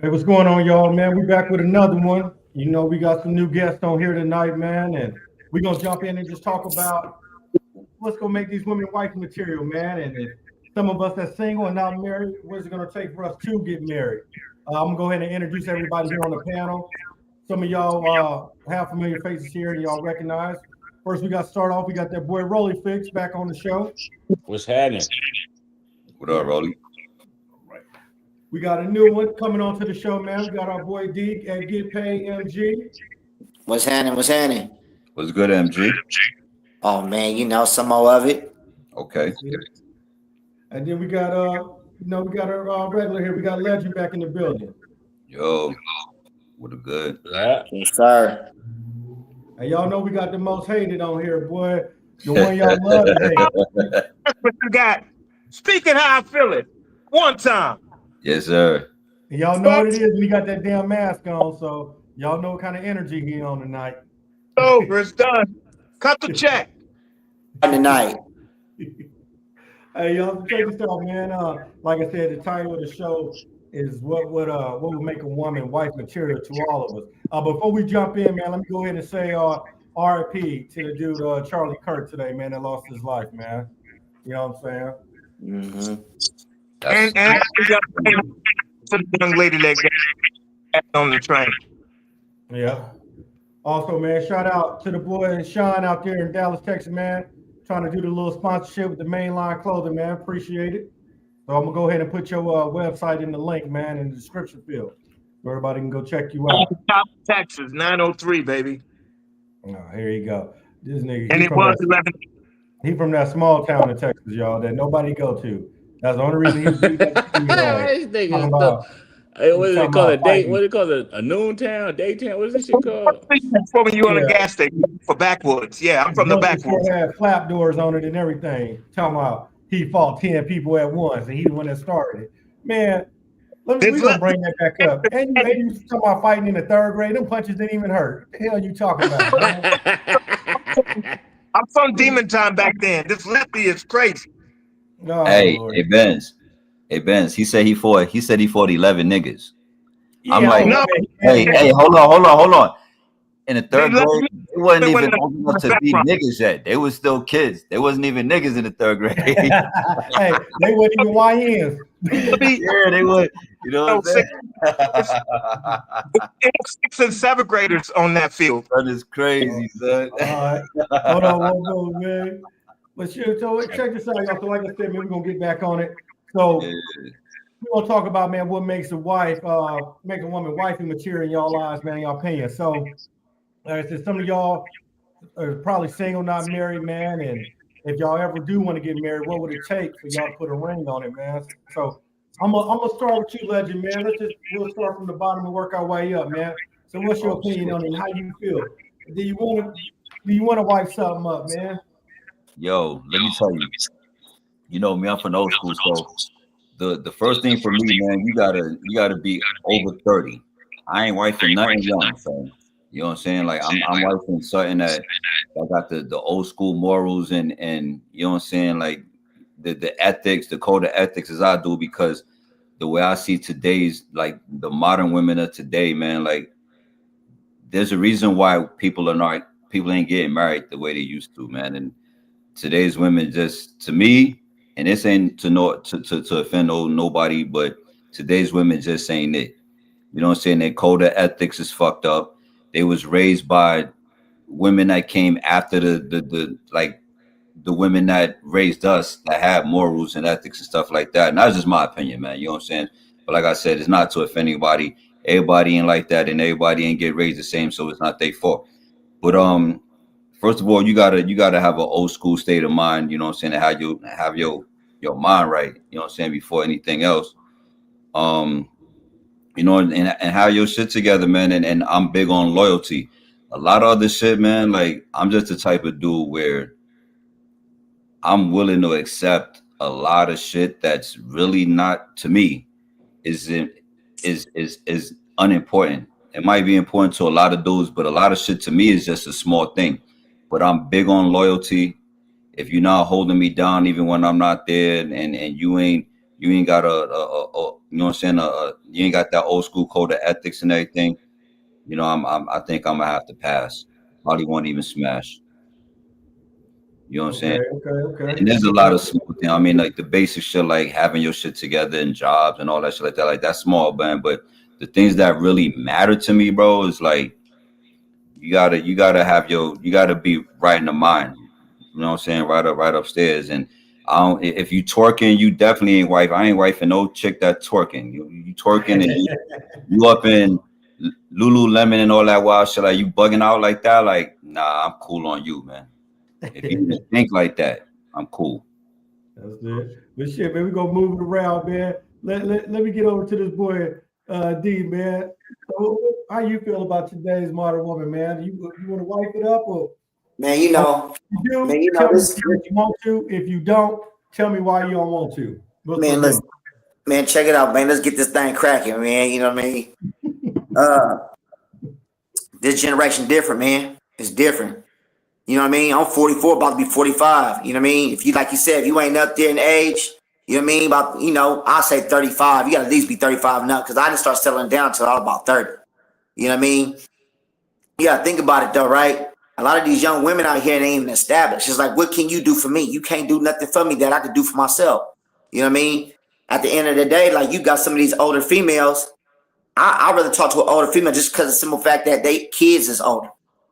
Hey, what's going on, y'all, man? We back with another one. We got some new guests on here tonight, man, and we're gonna jump in and just talk about what's gonna make these women wife material, man. And if some of us that's single and not married, what's it gonna take for us to get married? I'm gonna go ahead and introduce everybody here on the panel. Some of y'all have familiar faces here and y'all recognize. First, we got to start off. We got that boy Rolly Fix back on the show. What's happening? What up, Rolly? Right. We got a new one coming onto the show, man. We got our boy D at Get Paid MG. What's happening? What's happening? What's good, MG? Oh man, some more of it. Okay. And then we got we got our regular here. We got Legend back in the building. Yo, what a good. Yeah. Yes, sir. And y'all know we got the most hated on here, boy. The one y'all love to hate. That's what you got. Speaking how I feel it. One time. Yes, sir. And y'all know what it is. We got that damn mask on, so y'all know what kind of energy he on tonight. Over. It's done. Cut the check. Tonight. Hey, y'all, check this out, man. Like I said, the title of the show is what would make a woman wife material to all of us. Before we jump in, man, let me go ahead and say RIP to the dude Charlie Kirk today, man, that lost his life, man. You know what I'm saying? Mm-hmm. And to the young lady that got on the train. Yeah. Also, man, shout out to the boy Sean out there in Dallas, Texas, man. Trying to do the little sponsorship with the Mainline Clothing, man. Appreciate it. So I'm gonna go ahead and put your website in the link, man, in the description field, so everybody can go check you out. Top Texas 903, baby. Oh, here you go. This nigga. And it was 11. He from that small town in Texas, y'all, that nobody go to. That's the only reason he's This nigga's hey, what is it called? What do you call it? A noon town, a daytown? What is this shit called? For when you on a gas station for backwoods. Yeah, I'm from the backwoods. Had flap doors on it and everything. Talking about he fought 10 people at once and he the one that started it. Man, we're gonna bring that back up. And you talking about fighting in the third grade. Them punches didn't even hurt. What the hell are you talking about? I'm from Demon Time back then. This lefty is crazy. Oh, hey, Lord. Hey, Benz. He said he fought 11 niggas. Yeah, I'm like, no, hey, hold on. In the third grade, they wasn't even old enough to be niggas yet. They was still kids. They wasn't even niggas in the third grade. Hey, they weren't even YNs. Yeah, they would. You know what I'm saying? 6th and 7th graders on that field. That is crazy, son. All right. Hold on, man. But sure, so check this out, y'all. So like I said, man, we're gonna get back on it. So we're gonna talk about, man, what makes a wife, make a woman wifey material in y'all lives, man, in y'all opinion. So like I said, some of y'all are probably single, not married, man. And if y'all ever do want to get married, what would it take for y'all to put a ring on it, man? So I'm gonna start with you, Legend, man. We'll start from the bottom and work our way up, man. So what's your opinion on it? How you feel? Do you want to wife something up, man? Yo, let me tell you. You know me, I'm from old school, so the first thing for me, man, you gotta be over 30. I ain't wifing nothing young, so you know what I'm saying? Like I'm wifing something that I got the old school morals and you know what I'm saying, like the ethics, the code of ethics as I do, because the way I see today's, like the modern women of today, man, like there's a reason why people ain't getting married the way they used to, man. And today's women, just to me, and this ain't to offend nobody, but today's women just ain't it. You know what I'm saying? Their code of ethics is fucked up. They was raised by women that came after the women that raised us, that had morals and ethics and stuff like that. And that's just my opinion, man. You know what I'm saying? But like I said, it's not to offend anybody. Everybody ain't like that, and everybody ain't get raised the same, so it's not their fault. But first of all, you gotta have an old school state of mind. You know what I'm saying? And how you have your mind right. You know what I'm saying? Before anything else, you know, and have your shit together, man. And I'm big on loyalty. A lot of other shit, man. Like I'm just the type of dude where I'm willing to accept a lot of shit that's really not, to me, is unimportant. It might be important to a lot of dudes, but a lot of shit to me is just a small thing. But I'm big on loyalty. If you're not holding me down even when I'm not there, and you ain't you ain't got you know what I'm saying, you ain't got that old school code of ethics and everything, you know, I think I'm gonna have to pass. Probably won't even smash. You know what I'm saying? Okay. And there's a lot of small things. I mean, like the basic shit, like having your shit together and jobs and all that shit like that. Like that's small, man. But the things that really matter to me, bro, is like you gotta be right in the mind. You know what I'm saying? Right upstairs. And if you twerking, you definitely ain't wife. I ain't wifing no chick that twerking. You twerking and you up in Lululemon and all that wild shit. Like you bugging out like that. Like, nah, I'm cool on you, man. If you just think like that, I'm cool. That's it. But shit, man, we gonna move it around, man. Let me get over to this boy, D, man. So, how you feel about today's modern woman, man? You want to wipe it up, or Man, you know, tell me this, if you want to. If you don't, tell me why you don't want to. man, listen, man, check it out, man. Let's get this thing cracking, man. You know what I mean? This generation different, man. It's different. You know what I mean? I'm 44, about to be 45. You know what I mean? If you, like you said, if you ain't up there in age, you know what I mean? About, you know, I'll say 35. You got to at least be 35 now, because I didn't start settling down until I was about 30. You know what I mean? You got to think about it, though, right? A lot of these young women out here, they ain't even established. It's like, what can you do for me? You can't do nothing for me that I could do for myself. You know what I mean? At the end of the day, like, you got some of these older females. I'd rather talk to an older female just because of the simple fact that they kids is older.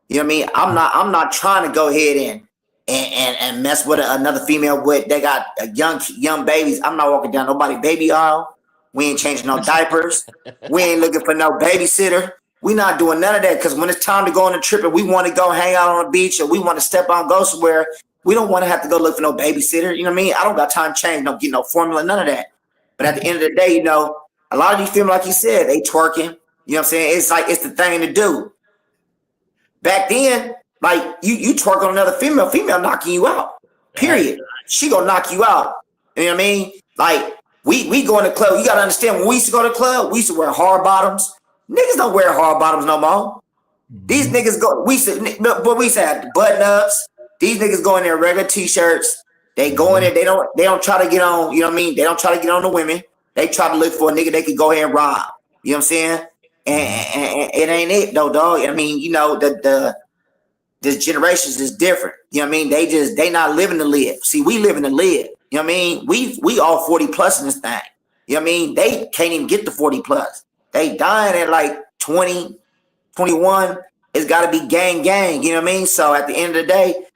You know what I mean? I'm not trying to go ahead and mess with another female with they got young babies. I'm not walking down nobody baby aisle. We ain't changing no diapers. We ain't looking for no babysitter. We not doing none of that, because when it's time to go on a trip and we want to go hang out on the beach or we want to step out and go somewhere, we don't want to have to go look for no babysitter. You know what I mean? I don't got time to change, don't get no formula, none of that. But at the end of the day, you know, a lot of these females, like you said, they twerking. You know what I'm saying? It's like, it's the thing to do. Back then, like you twerk on another female knocking you out. Period. She gonna knock you out. You know what I mean? Like we go in the club. You gotta understand, when we used to go to the club, we used to wear hard bottoms. Niggas don't wear hard bottoms no more. These niggas go. We used to have button ups. These niggas go in there regular t-shirts. They go in there. They don't try to get on. You know what I mean? They don't try to get on the women. They try to look for a nigga they could go ahead and rob. You know what I'm saying? And it ain't it though, dog. I mean, you know, this generations is different. You know what I mean? They not living to live. See, we living to live. You know what I mean? We all 40 plus in this thing. You know what I mean? They can't even get to 40 plus. They dying at like 20, 21. It's got to be gang. You know what I mean? So at the end of the day,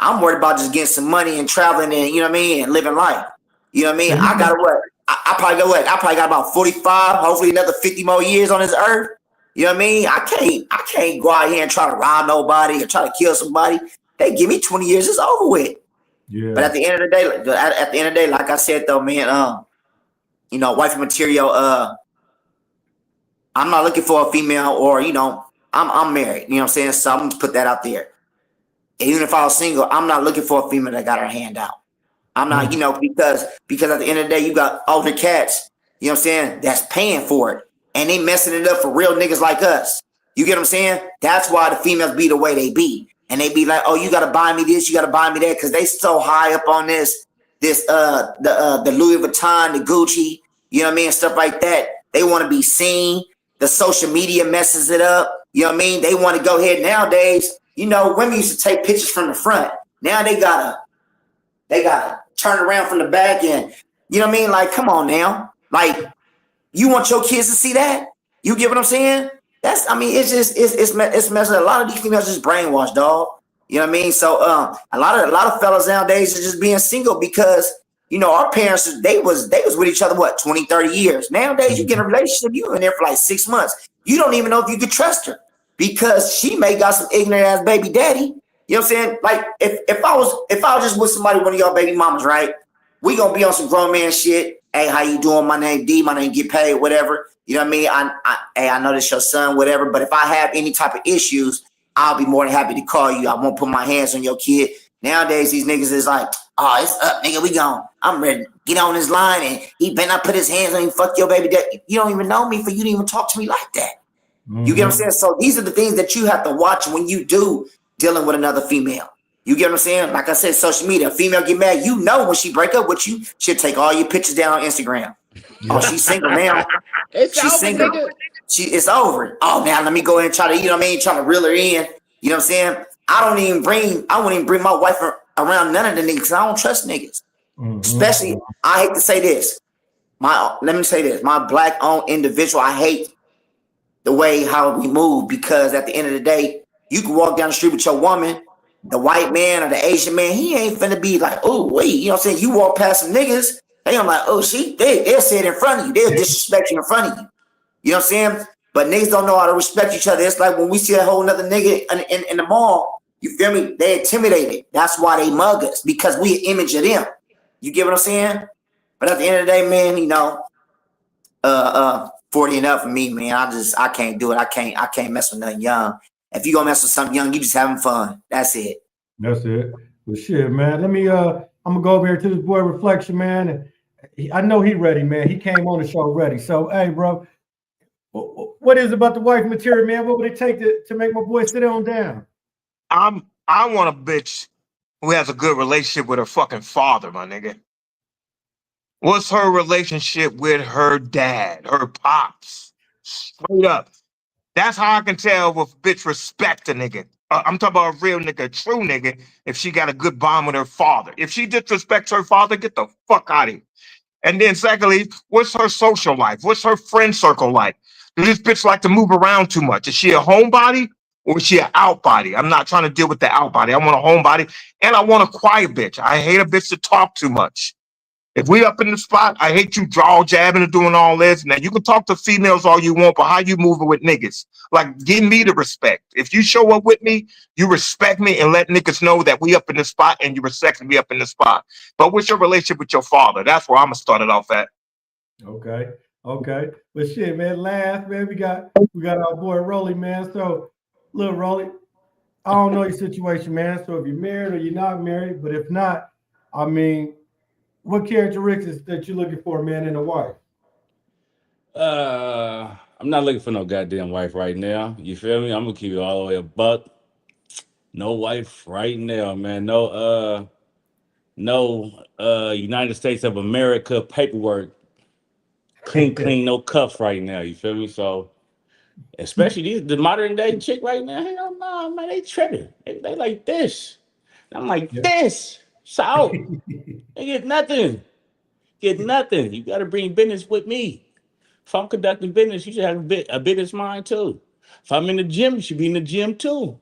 I'm worried about just getting some money and traveling and, you know what I mean, and living life. You know what I mean? I got to work. I probably got about 45, hopefully another 50 more years on this earth. You know what I mean? I can't go out here and try to rob nobody or try to kill somebody. They give me 20 years, it's over with. Yeah. But at the end of the day, like I said though, man, you know, wifey material, I'm not looking for a female, or, you know, I'm married, you know what I'm saying? So I'm gonna put that out there. Even if I was single, I'm not looking for a female that got her hand out. I'm not, you know, because at the end of the day, you got older cats, you know what I'm saying, that's paying for it. And they messing it up for real niggas like us. You get what I'm saying? That's why the females be the way they be. And they be like, oh, you got to buy me this, you got to buy me that, because they so high up on the Louis Vuitton, the Gucci, you know what I mean, stuff like that. They want to be seen. The social media messes it up. You know what I mean? They want to go ahead nowadays. You know, women used to take pictures from the front. Now they gotta turn around from the back end. You know what I mean? Like, come on now. Like, you want your kids to see that? You get what I'm saying? It's messing. A lot of these females just brainwashed, dog. You know what I mean? So a lot of fellas nowadays are just being single because, you know, our parents, they was with each other, what, 20, 30 years. Nowadays, you get in a relationship, you in there for like 6 months. You don't even know if you could trust her because she may got some ignorant ass baby daddy. You know what I'm saying? Like, if I was just with somebody, one of y'all baby mamas, right? We gonna be on some grown man shit. Hey, how you doing? My name D. My name get paid, whatever. You know what I mean? I know this your son, whatever. But if I have any type of issues, I'll be more than happy to call you. I won't put my hands on your kid. Nowadays, these niggas is like, oh, it's up, nigga. We gone. I'm ready to get on his line, and he better not put his hands on you. Fuck your baby dad. You don't even know me, for you didn't even talk to me like that. Mm-hmm. You get what I'm saying? So these are the things that you have to watch when you do dealing with another female. You get what I'm saying? Like I said, social media, a female get mad. You know when she break up with you, she'll take all your pictures down on Instagram. Yeah. Oh, she's single now. She's single. Nigga. It's over. Oh man, let me go ahead and try to, you know what I mean? Try to reel her in. You know what I'm saying? I wouldn't even bring my wife around none of the niggas. I don't trust niggas. Mm-hmm. Especially, I hate to say this. Let me say this. My black owned individual, I hate the way how we move, because at the end of the day, you can walk down the street with your woman, the white man or the Asian man, he ain't finna be like, oh, wait, you know what I'm saying? You walk past some niggas, they don't like, oh, they'll say it in front of you. They'll disrespect you in front of you. You know what I'm saying? But niggas don't know how to respect each other. It's like when we see a whole nother nigga in the mall, you feel me? They intimidated. That's why they mug us, because we an image of them. You get what I'm saying? But at the end of the day, man, you know, 40 and up for me, man. I can't do it. I can't mess with nothing young. If you gonna mess with something young, you just having fun. That's it. That's it. Well, shit, man. Let me. I'm gonna go over here to this boy Reflection, man. And I know he ready, man. He came on the show ready. So, hey, bro, what is it about the wife material, man? What would it take to make my boy sit on down? I want a bitch who has a good relationship with her fucking father, my nigga. What's her relationship with her dad, her pops? Straight up. That's how I can tell if bitch respect a nigga. I'm talking about a real nigga, a true nigga, if she got a good bond with her father. If she disrespects her father, get the fuck out of here. And then secondly, what's her social life? What's her friend circle like? Does this bitch like to move around too much? Is she a homebody or is she an outbody? I'm not trying to deal with the outbody. I want a homebody, and I want a quiet bitch. I hate a bitch that talk too much. If we up in the spot, I hate you jaw jabbing and doing all this. Now, you can talk to females all you want, but how you moving with niggas? Like, give me the respect. If you show up with me, you respect me and let niggas know that we up in the spot and you respect me up in the spot. But what's your relationship with your father? That's where I'm going to start it off at. Okay. But shit, man, last, man, we got our boy Rolly, man. So, little Rolly, I don't know your situation, man. So if you're married or you're not married, but if not, I mean, what characteristics that you're looking for, man, in a wife? I'm not looking for no goddamn wife right now. You feel me? I'm gonna keep it all the way a buck. No wife right now, man. No United States of America paperwork. Clean, no cuffs right now. You feel me? So, especially the modern day chick right now, hell no, man, they tripping. They like this. I'm like this. So they get nothing. You got to bring business with me. If I'm conducting business, you should have a business mind too. If I'm in the gym, you should be in the gym too.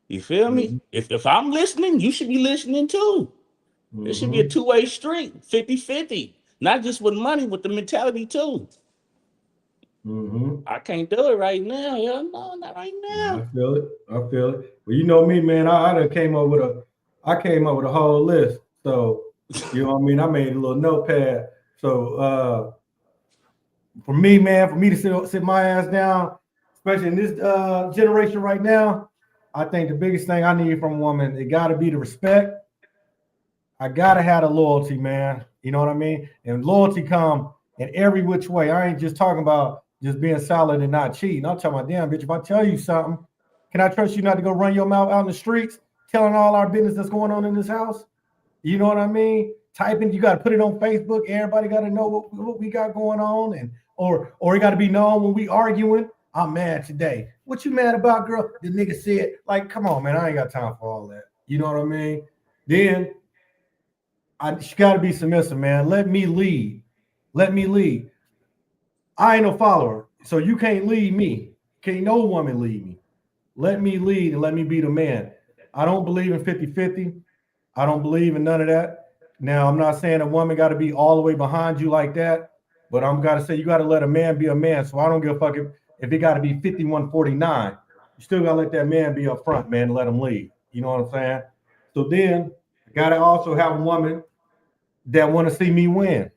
You feel me? If I'm listening, you should be listening too. It should be a two-way street, 50-50. Not just with money, with the mentality too. I can't do it right now. No, not right now. I feel it. Well, you know me, man. I came up with a whole list. So, you know what I mean? I made a little notepad. So, for me, man, to sit my ass down, especially in this generation right now, I think the biggest thing I need from a woman, it got to be the respect. I got to have the loyalty, man. You know what I mean? And loyalty come in every which way. I ain't just talking about just being solid and not cheating. I'm talking about, damn, bitch, if I tell you something, can I trust you not to go run your mouth out in the streets, telling all our business that's going on in this house? You know what I mean? Typing, you got to put it on Facebook. Everybody got to know what we got going on, and or it got to be known when we arguing. I'm mad today. What you mad about, girl? The nigga said, like, come on, man, I ain't got time for all that. You know what I mean? Then she got to be submissive, man. Let me lead. I ain't no follower, so you can't lead me. Can't no woman lead me. Let me lead and let me be the man. I don't believe in 50-50. I don't believe in none of that. Now, I'm not saying a woman got to be all the way behind you like that, but I'm got to say you got to let a man be a man. So I don't give a fuck if it got to be 51-49. You still got to let that man be up front, man, and let him lead. You know what I'm saying? So then, got to also have a woman that want to see me win.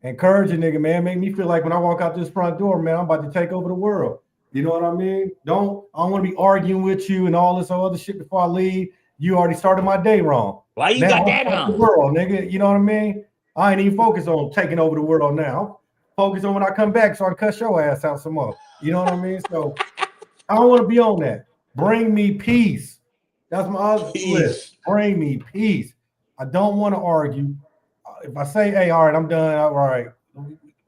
Encourage a nigga, man. Make me feel like when I walk out this front door, man, I'm about to take over the world. You know what I mean? I don't want to be arguing with you and all this other shit before I leave. You already started my day wrong. Why you got that on? The world, nigga. You know what I mean? I ain't even focused on taking over the world now. Focus on when I come back so I can cuss your ass out some more. You know what I mean? So I don't want to be on that. Bring me peace. That's my other list. Bring me peace. I don't want to argue. If I say, hey, all right, I'm done. All right,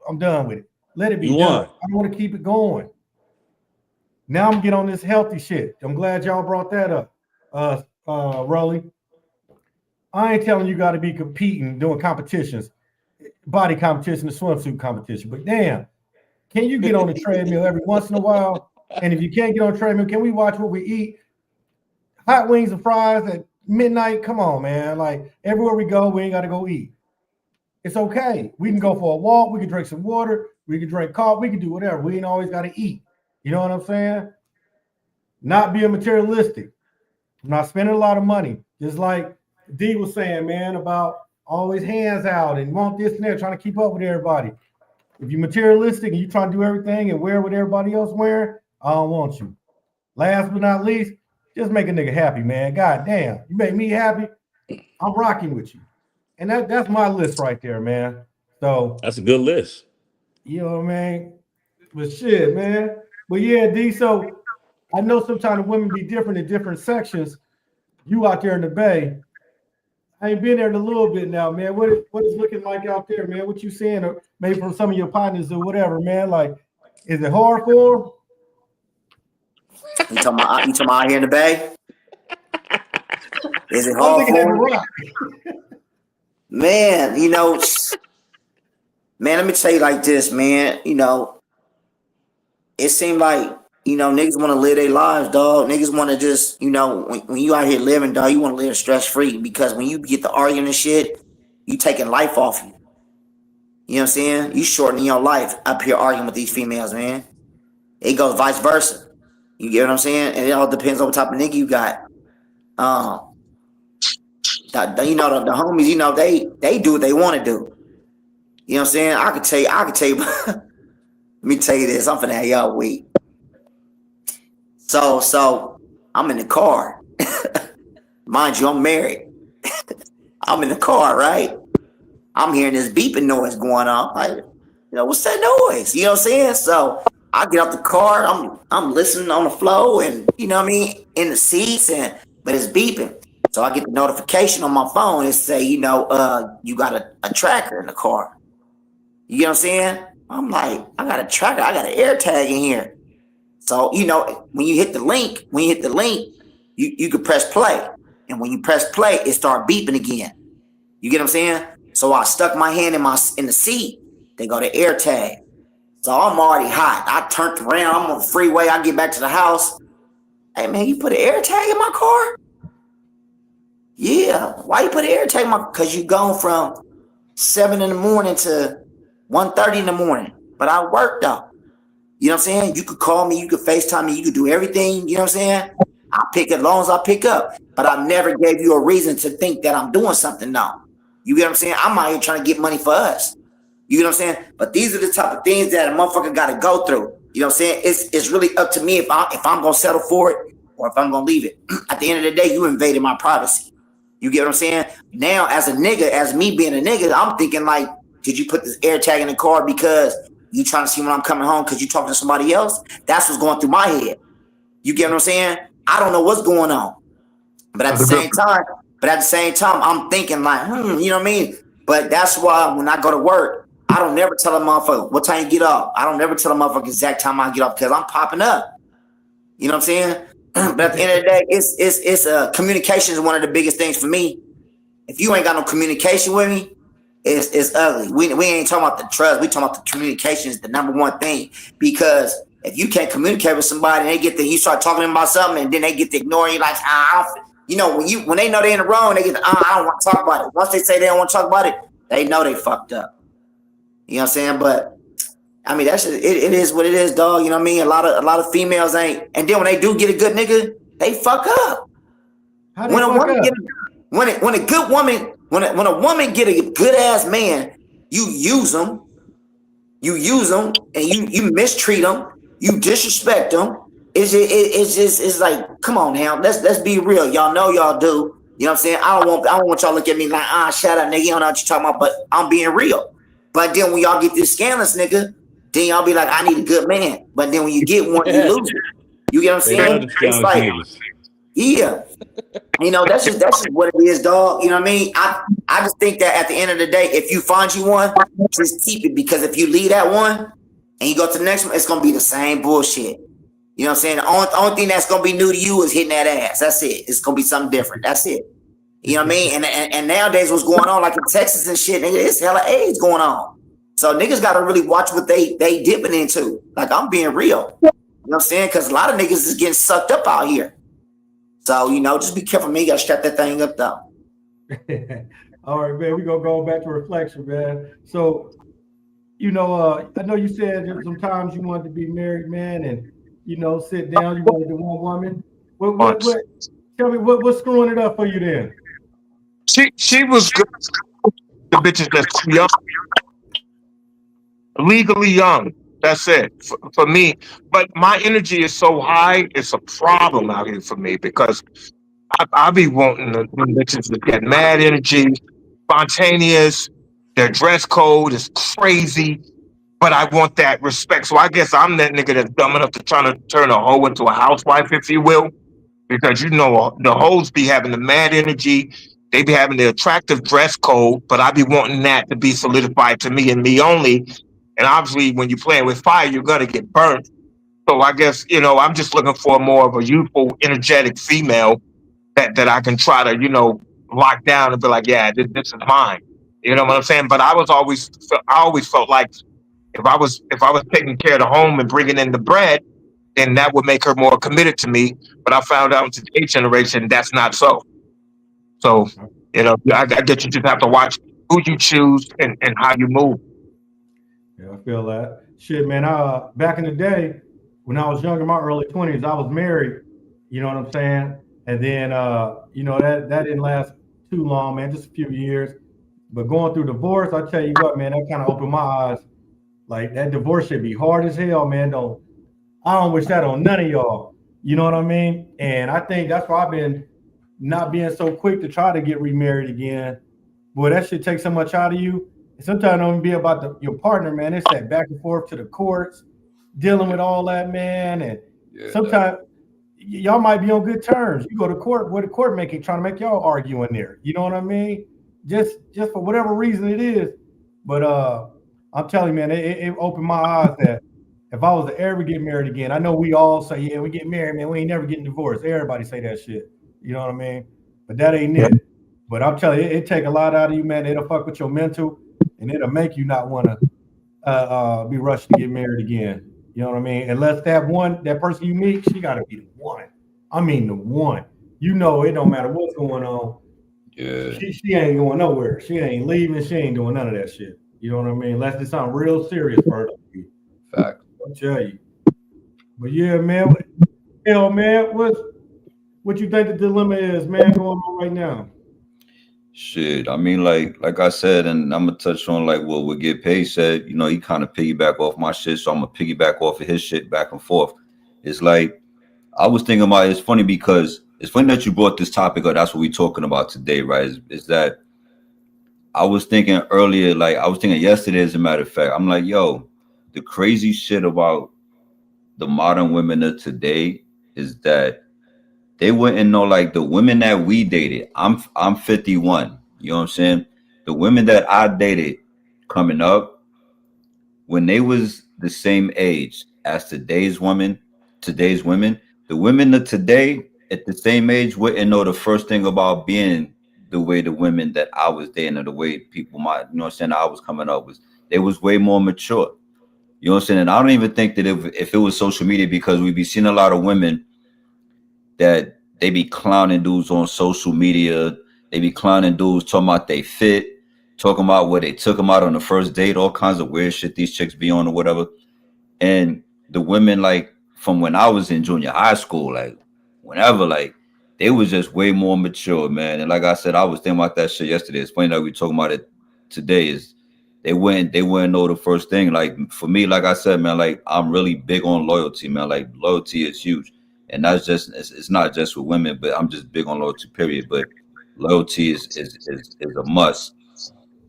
I'm done with it. Let it be done. I want to keep it going. Now I'm getting on this healthy shit. I'm glad y'all brought that up, Rolly. I ain't telling you got to be competing, doing competitions, body competition, the swimsuit competition. But damn, can you get on the treadmill every once in a while? And if you can't get on the treadmill, can we watch what we eat? Hot wings and fries at midnight? Come on, man. Like everywhere we go, we ain't got to go eat. It's okay. We can go for a walk. We can drink some water. We can drink coffee. We can do whatever. We ain't always got to eat. You know what I'm saying? Not being materialistic. Not spending a lot of money. Just like D was saying, man, about always hands out and want this and that, trying to keep up with everybody. If you're materialistic and you trying to do everything and wear what everybody else wearing, I don't want you. Last but not least, just make a nigga happy, man. God damn, you make me happy, I'm rocking with you. And that's my list right there, man. So that's a good list. You know what I mean? But shit, man. But yeah, D, so I know sometimes women be different in different sections. You out there in the Bay, I ain't been there in a little bit now, man. What is looking like out there, man? What you seeing, or maybe from some of your partners or whatever, man? Like, is it hard for them? You talking about out here in the Bay? Is it hard for them? Man, you know, man, let me tell you like this, man. You know, it seemed like, you know, niggas want to live their lives, dog. Niggas want to just, you know, when you out here living, dog, you want to live stress-free, because when you get to arguing and shit, you taking life off you. You know what I'm saying? You shortening your life up here arguing with these females, man. It goes vice versa. You get what I'm saying? And it all depends on what type of nigga you got. You know, the homies, you know, they do what they want to do. You know what I'm saying? I could tell you, let me tell you this, I'm finna have y'all weak. So I'm in the car. Mind you, I'm married. I'm in the car, right? I'm hearing this beeping noise going on. Like, you know, what's that noise? You know what I'm saying? So I get out the car, I'm listening on the flow, and you know what I mean, in the seats, but it's beeping. So I get the notification on my phone and say, you know, you got a tracker in the car. You know what I'm saying? I'm like, I got a tracker, I got an air tag in here. So, you know, when you hit the link, you can press play. And when you press play, it start beeping again. You get what I'm saying? So I stuck my hand in the seat. They go to air tag. So I'm already hot. I turned around. I'm on the freeway. I get back to the house. Hey, man, you put an air tag in my car? Yeah. Why you put an air tag in my car? Because you gone from 7 in the morning to 1:30 in the morning. But I worked though. You know what I'm saying? You could call me, you could FaceTime me, you could do everything, you know what I'm saying? I pick as long as I pick up. But I never gave you a reason to think that I'm doing something now. You get what I'm saying? I'm out here trying to get money for us. You know what I'm saying? But these are the type of things that a motherfucker got to go through. You know what I'm saying? It's really up to me if I'm going to settle for it or if I'm going to leave it. At the end of the day, you invaded my privacy. You get what I'm saying? Now, as a nigga, as me being a nigga, I'm thinking like, did you put this air tag in the car because you trying to see when I'm coming home because you talking to somebody else? That's what's going through my head. You get what I'm saying? I don't know what's going on. But at the same time, I'm thinking like, you know what I mean? But that's why when I go to work, I don't never tell a motherfucker what time you get off. I don't never tell a motherfucker exact time I get off because I'm popping up. You know what I'm saying? But at the end of the day, it's communication is one of the biggest things for me. If you ain't got no communication with me, it's ugly. We ain't talking about the trust. We talking about the communication is the number one thing. Because if you can't communicate with somebody and you start talking to them about something and then they get to ignore you, like, you know, when they know they're in the wrong, they get, I don't want to talk about it. Once they say they don't want to talk about it, they know they fucked up. You know what I'm saying? But I mean, that's it is what it is, dog. You know what I mean? A lot of females ain't, and then when they do get a good nigga, they fuck up. How they fuck up? When a woman get a good ass man, you use them, and you mistreat them, you disrespect them. It's like, come on now, let's be real. Y'all know y'all do. You know what I'm saying? I don't want y'all to look at me like, shut up, nigga. You don't know what you're talking about, but I'm being real. But then when y'all get this scandalous nigga, then y'all be like, I need a good man. But then when you get one, you lose it. You get what I'm saying? It's like, Yeah. That's just what it is, dog. You know what I mean? I just think that at the end of the day, if you find you one, just keep it, because if you leave that one and you go to the next one, it's gonna be the same bullshit. You know what I'm saying? The only thing that's gonna be new to you is hitting that ass. That's it. It's gonna be something different. That's it. You know what I mean? And nowadays, what's going on, like in Texas and shit, nigga, it's hella AIDS going on. So niggas gotta really watch what they dipping into. Like, I'm being real. You know what I'm saying? Because a lot of niggas is getting sucked up out here. So, just be careful, man. You gotta strap that thing up, though. All right, man. We're gonna go back to reflection, man. So, I know you said that sometimes you wanted to be married, man, and sit down. You wanted the one woman. What? Tell me what's screwing it up for you then? She was good. The bitches that's too young, legally young. That's it for me. But my energy is so high, it's a problem out here for me, because I be wanting the bitches to get mad energy, spontaneous. Their dress code is crazy, but I want that respect. So I guess I'm that nigga that's dumb enough to try to turn a hoe into a housewife, if you will, because the hoes be having the mad energy. They be having the attractive dress code, but I be wanting that to be solidified to me and me only. And obviously, when you're playing with fire, you're gonna get burnt. So I guess I'm just looking for more of a youthful, energetic female that I can try to lock down and be like, yeah, this is mine. You know what I'm saying? But I always felt like if I was taking care of the home and bringing in the bread, then that would make her more committed to me. But I found out in today's generation that's not so. So I guess you just have to watch who you choose and how you move. Yeah, I feel that. Shit, man. Back in the day, when I was young, in my early 20s, I was married. You know what I'm saying? And then, that didn't last too long, man. Just a few years. But going through divorce, I tell you what, man, that kind of opened my eyes. Like, that divorce should be hard as hell, man. I don't wish that on none of y'all. You know what I mean? And I think that's why I've been not being so quick to try to get remarried again. Boy, that shit takes so much out of you. And sometimes it don't even be about your partner, man. It's that back and forth to the courts, dealing with all that, man. And sometimes y'all might be on good terms. You go to court, what the court trying to make y'all argue in there. You know what I mean? Just for whatever reason it is. But I'm telling you, man, it opened my eyes that if I was to ever get married again, I know we all say, yeah, we get married, man. We ain't never getting divorced. Everybody say that shit. You know what I mean? But that ain't it. But I'm telling you, it take a lot out of you, man. It'll fuck with your mental, and it'll make you not want to be rushed to get married again. You know what I mean? Unless that person you meet, she got to be the one. I mean, the one. It don't matter what's going on. Yeah. She ain't going nowhere. She ain't leaving. She ain't doing none of that shit. You know what I mean? Unless it's something real serious for her to be. Fact. I'll tell you. But yeah, man. Hell, man, what you think the dilemma is, man, going on right now? Shit, I mean, like I said, and I'm gonna touch on like what Get Paid said. He kind of piggyback off my shit, so I'm gonna piggyback off of his shit back and forth. It's like I was thinking about. It's funny because it's funny that you brought this topic up. That's what we're talking about today, right? Is that I was thinking earlier, like I was thinking yesterday, as a matter of fact. I'm like, yo, the crazy shit about the modern women of today is that they wouldn't know, like the women that we dated. I'm 51. You know what I'm saying? The women that I dated coming up, when they was the same age as today's women, the women of today at the same age wouldn't know the first thing about being the way the women that I was dating, or the way people might, you know what I'm saying, I was coming up was, they was way more mature. You know what I'm saying? And I don't even think that if it was social media, because we be seeing a lot of women that they be clowning dudes on social media. They be clowning dudes, talking about they fit, talking about where they took them out on the first date, all kinds of weird shit these chicks be on or whatever. And the women, like from when I was in junior high school, like whenever, like they was just way more mature, man. And like I said, I was thinking about that shit yesterday. It's funny that we talking about it today. Is they wouldn't know the first thing. Like for me, like I said, man, like I'm really big on loyalty, man. Like loyalty is huge. And that's just, it's not just with women, but I'm just big on loyalty, period. But loyalty is a must.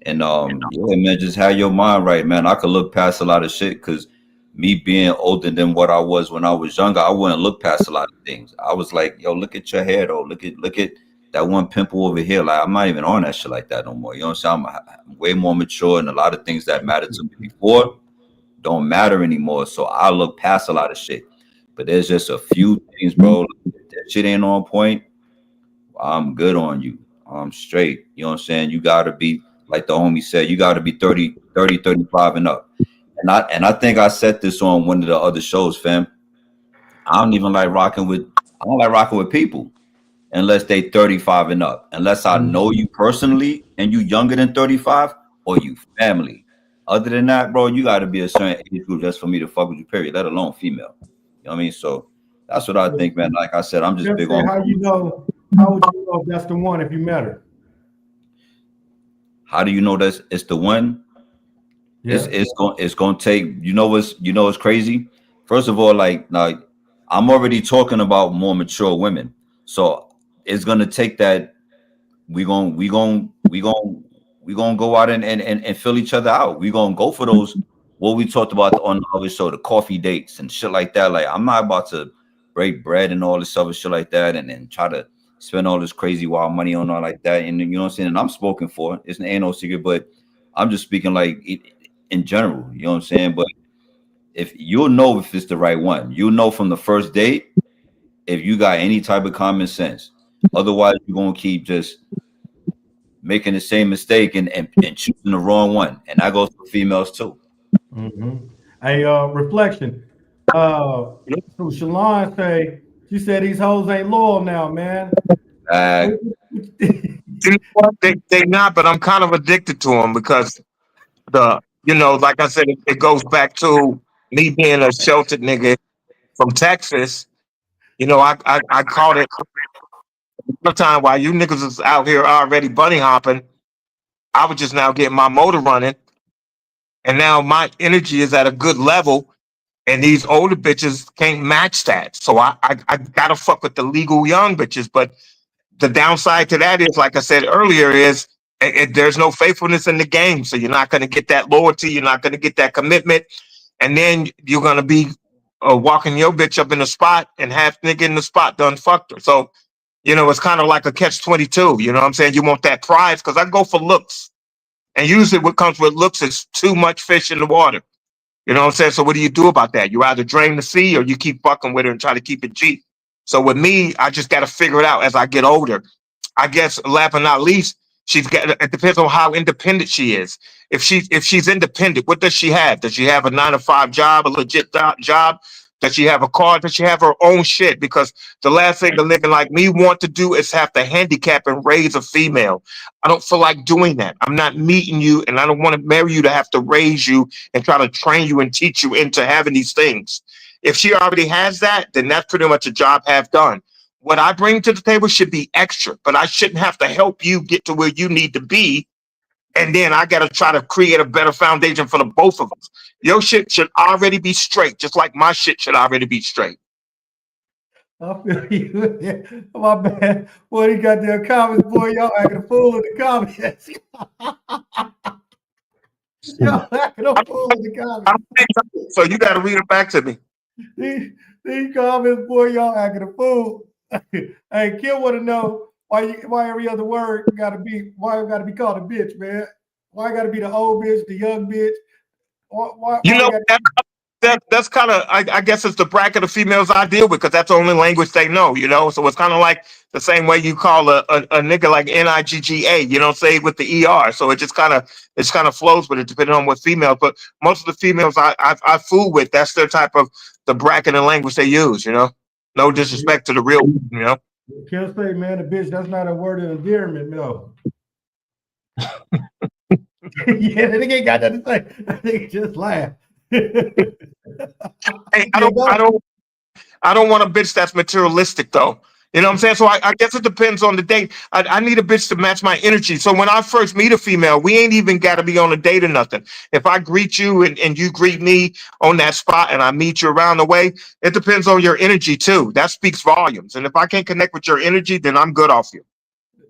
And yeah, man, just have your mind right, man. I could look past a lot of shit because me being older than what I was when I was younger, I wouldn't look past a lot of things. I was like, yo, look at your hair though. Look at that one pimple over here. Like I'm not even on that shit like that no more. You know what I'm saying? I'm way more mature, and a lot of things that mattered to me before don't matter anymore. So I look past a lot of shit. But there's just a few things, bro. If that shit ain't on point, I'm good on you. I'm straight. You know what I'm saying? You gotta be, like the homie said, you gotta be 30, 35 and up. And I think I said this on one of the other shows, fam. I don't even like rocking with I don't like rocking with people unless they 35 and up. Unless I know you personally and you younger than 35 or you family. Other than that, bro, you gotta be a certain age group just for me to fuck with you, period, let alone female. You know what I mean? So that's what I think, man. Like I said, I'm just big on how would you know if that's the one if you met her? how do you know that it's the one? Yeah. It's gonna take, what's crazy? First of all, like I'm already talking about more mature women. So it's gonna take that we gonna go out and fill each other out. We gonna go for those what we talked about on the other show, the coffee dates and shit like that. Like I'm not about to break bread and all this other shit like that and then try to spend all this crazy wild money on all like that. And you know what I'm saying? And I'm spoken for. It ain't no secret, but I'm just speaking like in general. You know what I'm saying? But if you'll know if it's the right one, you'll know from the first date if you got any type of common sense. Otherwise, you're gonna keep just making the same mistake and choosing the wrong one. And that goes for females too. Mm-hmm. A reflection. So Shalon she said these hoes ain't loyal now, man. You know what? They not, but I'm kind of addicted to them because like I said, it goes back to me being a sheltered nigga from Texas. I caught it the time while you niggas was out here already bunny hopping. I was just now getting my motor running, and now my energy is at a good level, and these older bitches can't match that. So I gotta fuck with the legal young bitches, but the downside to that is, like I said earlier, is there's no faithfulness in the game. So you're not going to get that loyalty. You're not going to get that commitment. And then you're going to be walking your bitch up in the spot and half nigga in the spot done fucked her. So, it's kind of like a catch-22. You know what I'm saying? You want that prize because I go for looks. And usually what comes with looks is too much fish in the water. You know what I'm saying? So what do you do about that? You either drain the sea or you keep fucking with her and try to keep it G. So with me, I just got to figure it out as I get older. I guess last but not least, it depends on how independent she is. If she's independent, what does she have? Does she have a 9-to-5 job, a legit job? Does she have a car? Does she have her own shit? Because the last thing a nigga like me want to do is have to handicap and raise a female. I don't feel like doing that. I'm not meeting you, and I don't want to marry you to have to raise you and try to train you and teach you into having these things. If she already has that, then that's pretty much a job half done. What I bring to the table should be extra, but I shouldn't have to help you get to where you need to be. And then I got to try to create a better foundation for the both of us. Your shit should already be straight, just like my shit should already be straight. I feel you. Yeah. My bad. Boy, he got their comments, boy. Y'all acting a fool in the comments. Y'all acting a fool in the comments. So you got to read it back to me. These comments, boy, y'all acting a fool. Hey, Kim want to know why every other word gotta be called a bitch, man. Why gotta be the old bitch, the young bitch? Why that's kind of I guess it's the bracket of females I deal with because that's the only language they know, So it's kind of like the same way you call a nigga like Nigga, you don't say it with the ER. So it just kind of flows with it depending on what female. But most of the females I fool with, that's their type of the bracket and language they use, No disrespect to the real, Can't say, man, a bitch, that's not a word of endearment, no. Yeah, they ain't got nothing to say. They just laugh. Hey, I don't want a bitch that's materialistic though. You know what I'm saying? So I guess it depends on the date. I need a bitch to match my energy. So when I first meet a female, we ain't even got to be on a date or nothing. If I greet you and you greet me on that spot and I meet you around the way, it depends on your energy too. That speaks volumes. And if I can't connect with your energy, then I'm good off you.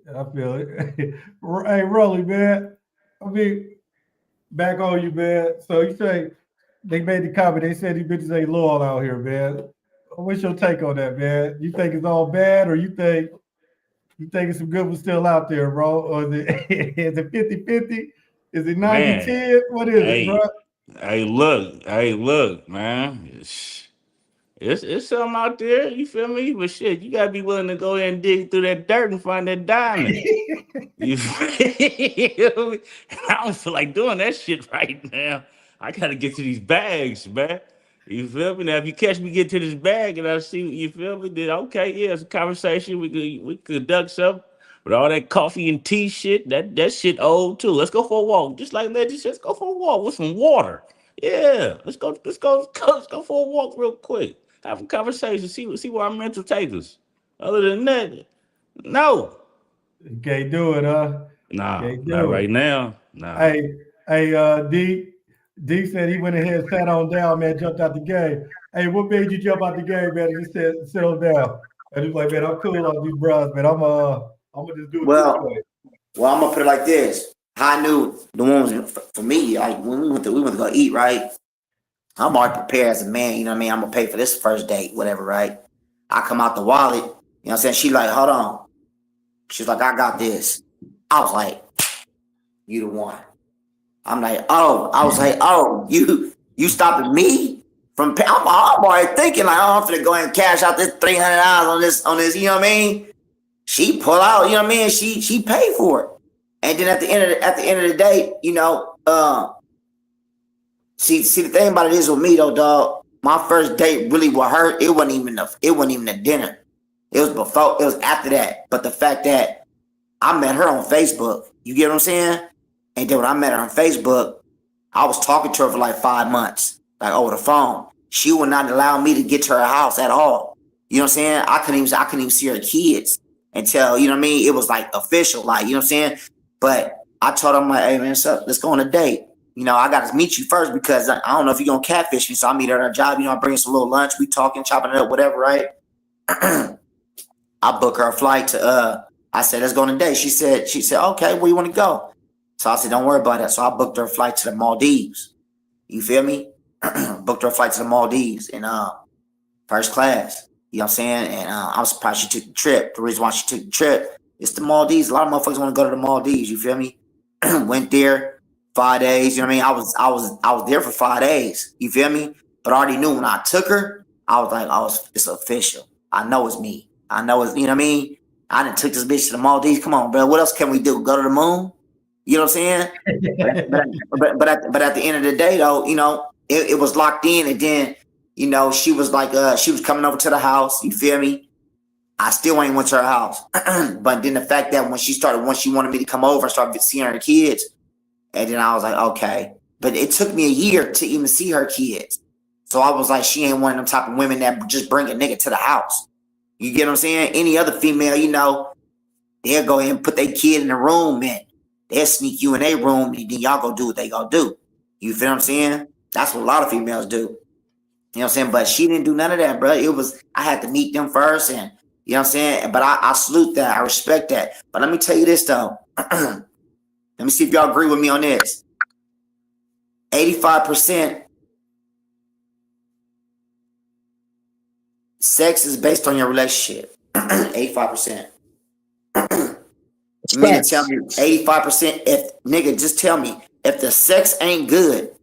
I feel it. Hey, Rolly, man. I mean, back on you, man. So you say they made the comment. They said these bitches ain't loyal out here, man. What's your take on that, man? You think it's all bad, or you think it's some good ones still out there, bro? Or is it is it 50-50? Is it 90-10? What is it, bro? Hey, look, man. It's something out there, you feel me? But shit, you gotta be willing to go ahead and dig through that dirt and find that diamond. You feel me? I don't feel like doing that shit right now. I gotta get to these bags, man. You feel me? Now, if you catch me get to this bag and I see, you feel me, then okay, yeah, it's a conversation. We could conduct something. But all that coffee and tea shit, that shit old too. Let's go for a walk. Just like Legend said, let's go for a walk with some water. Yeah, let's go for a walk real quick. Have a conversation, see where our mental takes us. Other than that, no. You can't do it, huh? Nah, not right now. Nah. Hey, D said he went ahead and sat on down, man, jumped out the game. Hey, what made you jump out the game, man? And just said, settle down. And he's like, man, I'm cool on these bros, man. I'm gonna just do it this way. Well, I'm gonna put it like this. I knew the ones for me, like when we went to go eat, right? I'm already prepared as a man, you know what I mean? I'm gonna pay for this first date, whatever, right? I come out the wallet, you know what I'm saying? She like, hold on. She's like, I got this. I was like, you the one. I'm like, you stopping me from pay? I'm already thinking like, I'm gonna go ahead and cash out this $300 on this, you know what I mean? She pull out, you know what I mean? She paid for it. And then at the end of the day, you know, see the thing about it is with me though, dog. My first date really with her, it wasn't even a dinner. It was before, it was after that. But the fact that I met her on Facebook, you get what I'm saying? And then when I met her on Facebook, I was talking to her for like 5 months, like over the phone. She would not allow me to get to her house at all. You know what I'm saying? I couldn't even see her kids until, you know what I mean? It was like official, like, you know what I'm saying? But I told her, I'm like, hey man, let's go on a date. You know, I got to meet you first because I don't know if you're going to catfish me. So I meet her at her job, you know, I bring us a little lunch. We talking, chopping it up, whatever, right? I book her a flight to, I said, let's go on a date. She said, okay, where you want to go? So I said, don't worry about that. So I booked her a flight to the Maldives. You feel me? Booked her a flight to the Maldives in first class. You know what I'm saying? And I was surprised she took the trip. The reason why she took the trip is the Maldives. A lot of motherfuckers want to go to the Maldives. You feel me? Went there 5 days. You know what I mean? I was there for 5 days. You feel me? But I already knew when I took her, I was like, it's official. I know it's me. I know it's, you know what I mean? I done took this bitch to the Maldives. Come on, bro. What else can we do? Go to the moon? You know what I'm saying? but at the end of the day, though, you know, it was locked in. And then, you know, she was like, she was coming over to the house. You feel me? I still ain't went to her house. But then the fact that when she wanted me to come over and start seeing her kids, and then I was like, okay. But it took me a year to even see her kids. So I was like, she ain't one of them type of women that just bring a nigga to the house. You get what I'm saying? Any other female, you know, they'll go ahead and put their kid in the room and they'll sneak you in their room and then y'all go do what they go do. You feel what I'm saying? That's what a lot of females do. You know what I'm saying? But she didn't do none of that, bro. I had to meet them first and, you know what I'm saying? But I salute that. I respect that. But let me tell you this, though. Let me see if y'all agree with me on this. 85% sex is based on your relationship. 85%. You mean to tell me 85%? If nigga, just tell me if the sex ain't good,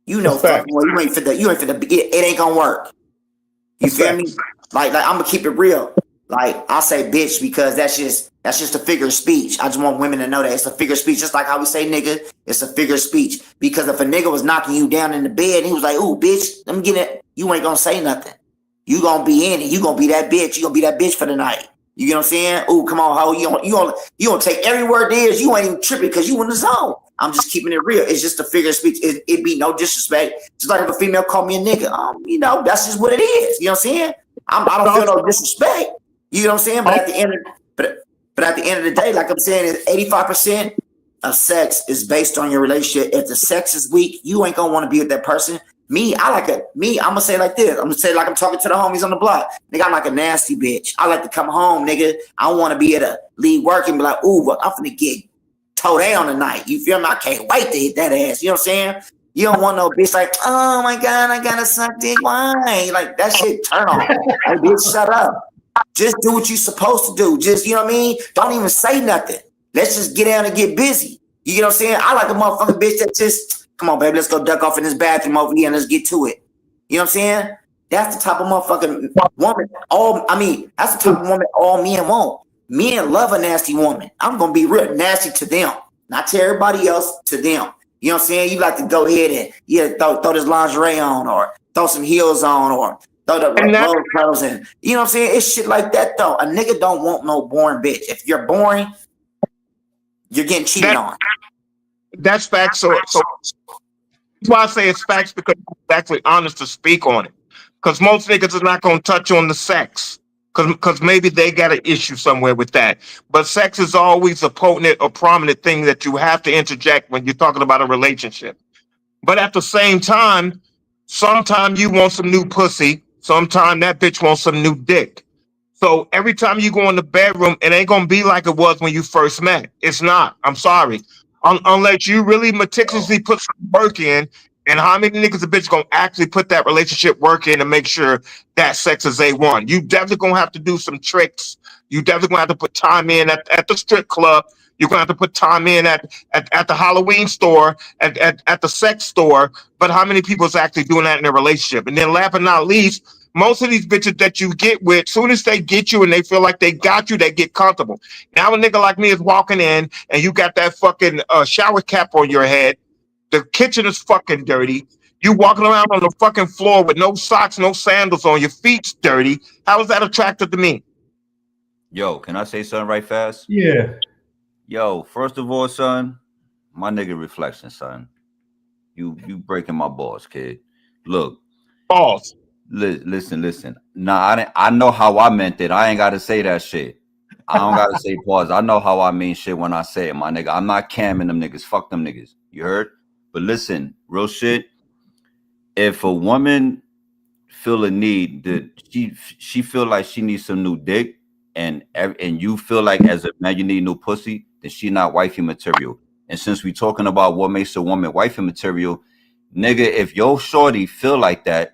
you know, fucking well, you ain't for the, it ain't gonna work. You feel me? Like I'm gonna keep it real. Like I say bitch because that's just a figure of speech. I just want women to know that it's a figure of speech. Just like how we say nigga, it's a figure of speech. Because if a nigga was knocking you down in the bed and he was like, ooh, bitch, let me get it, you ain't gonna say nothing. You gonna be in it. You gonna be that bitch. You gonna be that bitch for the night. You get what I'm saying? Ooh, come on, ho. You gonna take every word there is. You ain't even tripping because you in the zone. I'm just keeping it real. It's just a figure of speech. It be no disrespect. Just like if a female call me a nigga, you know, that's just what it is. You know what I'm saying? I don't feel no disrespect. You know what I'm saying? But at the end of the day, like I'm saying, 85% of sex is based on your relationship. If the sex is weak, you ain't gonna want to be with that person. I'm gonna say it like this. I'm gonna say it like I'm talking to the homies on the block. Nigga, I'm like a nasty bitch. I like to come home, nigga. I want to be able to leave work and be like, ooh, I'm finna get toe down tonight. You feel me? I can't wait to hit that ass. You know what I'm saying? You don't want no bitch like, oh my God, I gotta suck dick. Why? Like that shit turn on. Like, bitch, shut up. Just do what you're supposed to do. Just, you know what I mean? Don't even say nothing. Let's just get down and get busy. You get what I'm saying? I like a motherfucking bitch that just, come on, baby, let's go duck off in this bathroom over here and let's get to it. You know what I'm saying? That's the type of motherfucking woman. That's the type of woman all men want. Men love a nasty woman. I'm gonna be real nasty to them, not to everybody else. To them. You know what I'm saying? You like to go ahead and throw this lingerie on, or throw some heels on, or throw the rose petals in. You know what I'm saying? It's shit like that though. A nigga don't want no boring bitch. If you're boring, you're getting cheated on. That's facts. So that's why I say it's facts, because I'm actually honest to speak on it. Because most niggas are not gonna touch on the sex. Because maybe they got an issue somewhere with that. But sex is always a potent or prominent thing that you have to interject when you're talking about a relationship. But at the same time, sometimes you want some new pussy. Sometimes that bitch wants some new dick. So every time you go in the bedroom, it ain't gonna be like it was when you first met. It's not. I'm sorry. Unless you really meticulously put some work in, and how many niggas a bitch gonna actually put that relationship work in to make sure that sex is A1? You definitely gonna have to do some tricks. You definitely gonna have to put time in at the strip club. You're gonna have to put time in at the Halloween store, at the sex store. But how many people is actually doing that in their relationship? And then last but not least, most of these bitches that you get with, soon as they get you and they feel like they got you, they get comfortable. Now a nigga like me is walking in and you got that fucking shower cap on your head. The kitchen is fucking dirty. You walking around on the fucking floor with no socks, no sandals on, your feet's dirty. How is that attractive to me? Yo, can I say something right fast? Yeah. Yo, first of all, son, my nigga reflection, son. You breaking my balls, kid. Look. Balls. Listen. Nah, I know how I meant it. I ain't got to say that shit. I don't got to say pause. I know how I mean shit when I say it, my nigga. I'm not camming them niggas. Fuck them niggas. You heard? But listen, real shit. If a woman feel a need that she feel like she needs some new dick, and you feel like as a man you need new pussy, then she not wifey material. And since we talking about what makes a woman wifey material, nigga, if your shorty feel like that,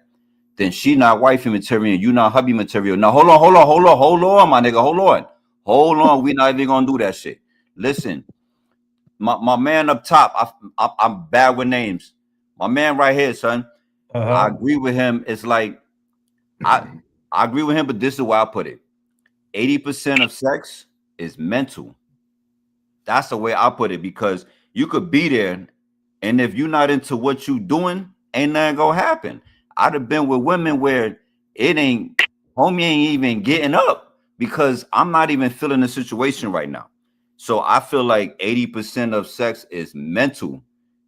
then she not wifey material and you not hubby material. Now hold on, my nigga, hold on. We not even gonna do that shit. Listen, my man up top, I'm bad with names. My man right here, son. I agree with him. It's like I agree with him, but this is why I put it. 80% of sex is mental. That's the way I put it, because you could be there, and if you're not into what you doing, ain't nothing gonna happen. I'd have been with women where homie ain't even getting up because I'm not even feeling the situation right now. So I feel like 80% of sex is mental.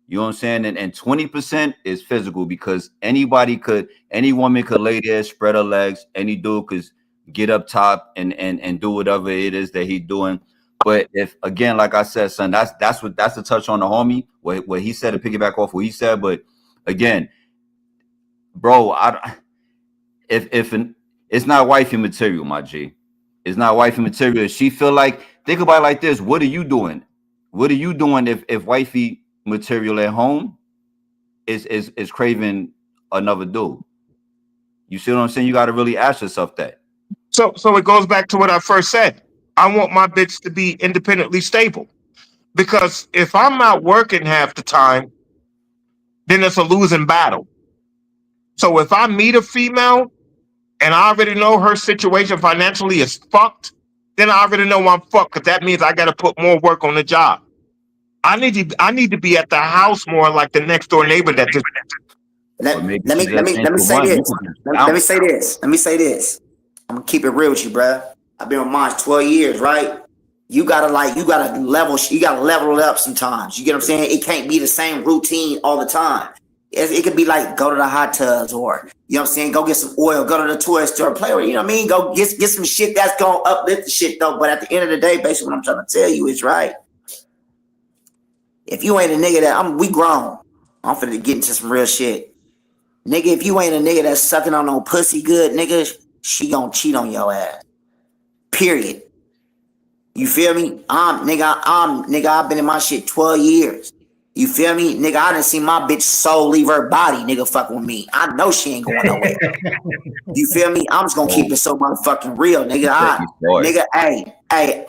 You know what I'm saying? And 20% is physical, because any woman could lay there, spread her legs, any dude could get up top and do whatever it is that he's doing. But if, again, like I said, son, that's the touch on the homie, what he said, to piggyback off what he said. But again, bro, it's not wifey material, my G. It's not wifey material. She feel like, think about it like this. What are you doing? What are you doing if wifey material at home is craving another dude? You see what I'm saying? You got to really ask yourself that. So it goes back to what I first said. I want my bitch to be independently stable, because if I'm not working half the time, then it's a losing battle. So if I meet a female and I already know her situation financially is fucked, then I already know I'm fucked, because that means I got to put more work on the job. I need to be at the house more like the next door neighbor that just. Let me say this. Let me say this. I'm gonna keep it real with you, bruh. I've been with mine 12 years, right? You gotta level it up sometimes. You get what I'm saying? It can't be the same routine all the time. It could be like, go to the hot tubs, or, you know what I'm saying, go get some oil, go to the toy store, play with, you know what I mean? Go get some shit that's gonna uplift the shit though. But at the end of the day, basically what I'm trying to tell you is, right, if you ain't a nigga we grown. I'm finna get into some real shit. Nigga, if you ain't a nigga that's sucking on no pussy good, nigga, she gonna cheat on your ass. Period. You feel me? I've been in my shit 12 years. You feel me? Nigga, I done seen my bitch soul leave her body, nigga, fucking with me. I know she ain't going nowhere. You feel me? I'm just gonna keep it so motherfucking real, nigga. Nigga, hey,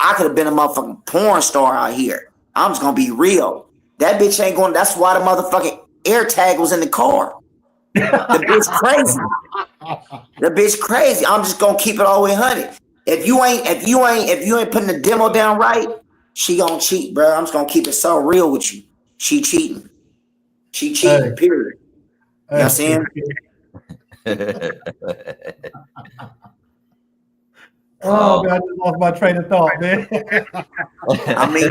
I could have been a motherfucking porn star out here. I'm just gonna be real. That bitch ain't going, that's why the motherfucking air tag was in the car. The bitch crazy. The bitch crazy. I'm just gonna keep it all the way 100. If you ain't putting the demo down right, she gonna cheat, bro. I'm just gonna keep it so real with you. She cheating. She cheating, period. You know what I'm saying? Oh man, I just lost my train of thought, man. I mean,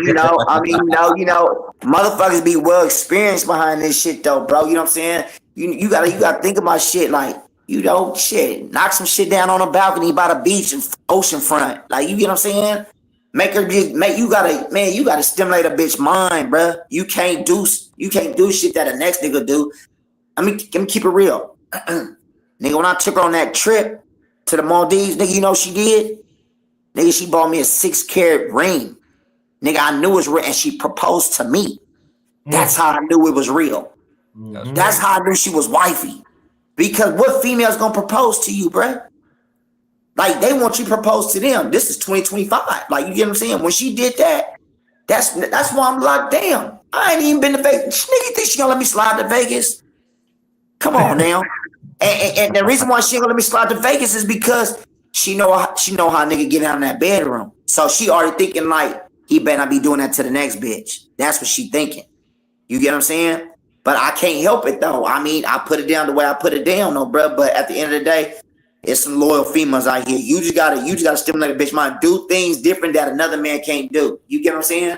motherfuckers be well experienced behind this shit though, bro. You know what I'm saying? You gotta think about shit like, shit, knock some shit down on a balcony by the beach and ocean front. Like, you get what I'm saying? You gotta stimulate a bitch mind, bro. You can't do shit that a next nigga do. I mean, let me keep it real. Nigga, when I took her on that trip to the Maldives, nigga, you know what she did? Nigga, she bought me a 6-carat ring. Nigga, I knew it was real, and she proposed to me. That's how I knew it was real. That's how I knew she was wifey. Because what female's gonna propose to you, bruh? Like, they want you to propose to them. This is 2025. Like, you get what I'm saying? When she did that, that's why I'm like, damn, I ain't even been to Vegas. Nigga, you think she gonna let me slide to Vegas? Come on now. And the reason why she ain't gonna let me slide to Vegas is because she know how nigga get out in that bedroom. So she already thinking like, he better not be doing that to the next bitch. That's what she thinking. You get what I'm saying? But I can't help it though. I mean, I put it down the way I put it down, though, bro. But at the end of the day, it's some loyal females out here. You just gotta stimulate a bitch mind. Do things different that another man can't do. You get what I'm saying?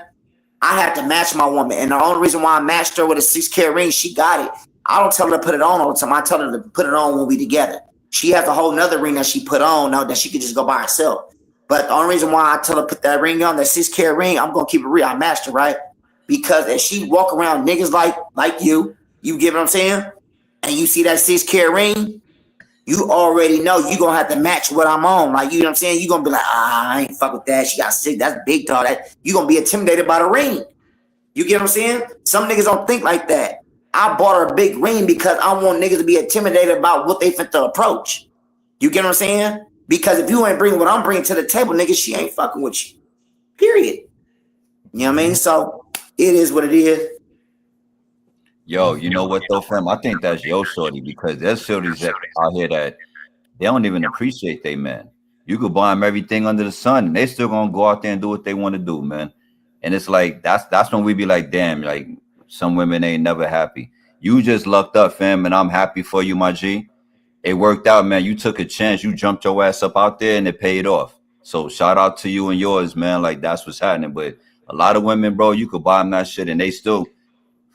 I had to match my woman, and the only reason why I matched her with a 6-carat ring, she got it. I don't tell her to put it on all the time. I tell her to put it on when we together. She has a whole nother ring that she put on now that she could just go by herself. But the only reason why I tell her to put that ring on, that 6-carat ring, I'm gonna keep it real. I matched her, right? Because if she walk around niggas like you get what I'm saying? And you see that 6-carat ring, you already know you gonna have to match what I'm on. Like, you know what I'm saying? You gonna be like, I ain't fuck with that. She got 6, that's big tall. That you gonna be intimidated by the ring. You get what I'm saying? Some niggas don't think like that. I bought her a big ring because I want niggas to be intimidated about what they fit to approach. You get what I'm saying? Because if you ain't bringing what I'm bringing to the table, nigga, she ain't fucking with you. Period. You know what I mean? So it is what it is. Yo, you know what though, fam? I think that's your shorty, because there's shorties that out here that they don't even appreciate they man. You could buy them everything under the sun, and they still gonna go out there and do what they want to do, man. And it's like that's when we be like, damn, like some women ain't never happy. You just lucked up, fam, and I'm happy for you, my G. It worked out, man. You took a chance. You jumped your ass up out there, and it paid off. So shout out to you and yours, man. Like, that's what's happening. But a lot of women, bro, you could buy them that shit, and they still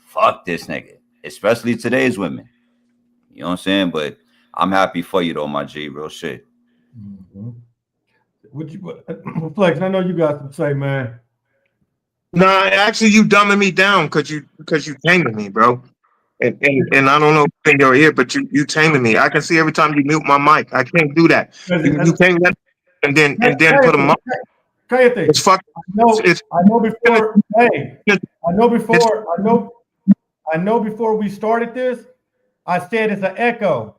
fuck this nigga, especially today's women. You know what I'm saying? But I'm happy for you, though, my G. Real shit. Would you, Flex? I know you got some say, man. Nah, actually, you dumbing me down because you taming me, bro. And I don't know if in your ear, but you taming me. I can see every time you mute my mic. I can't do that. You tame that and then put a mic. It's fucking. I know before. Hey, I know before we started this, I said it's an echo.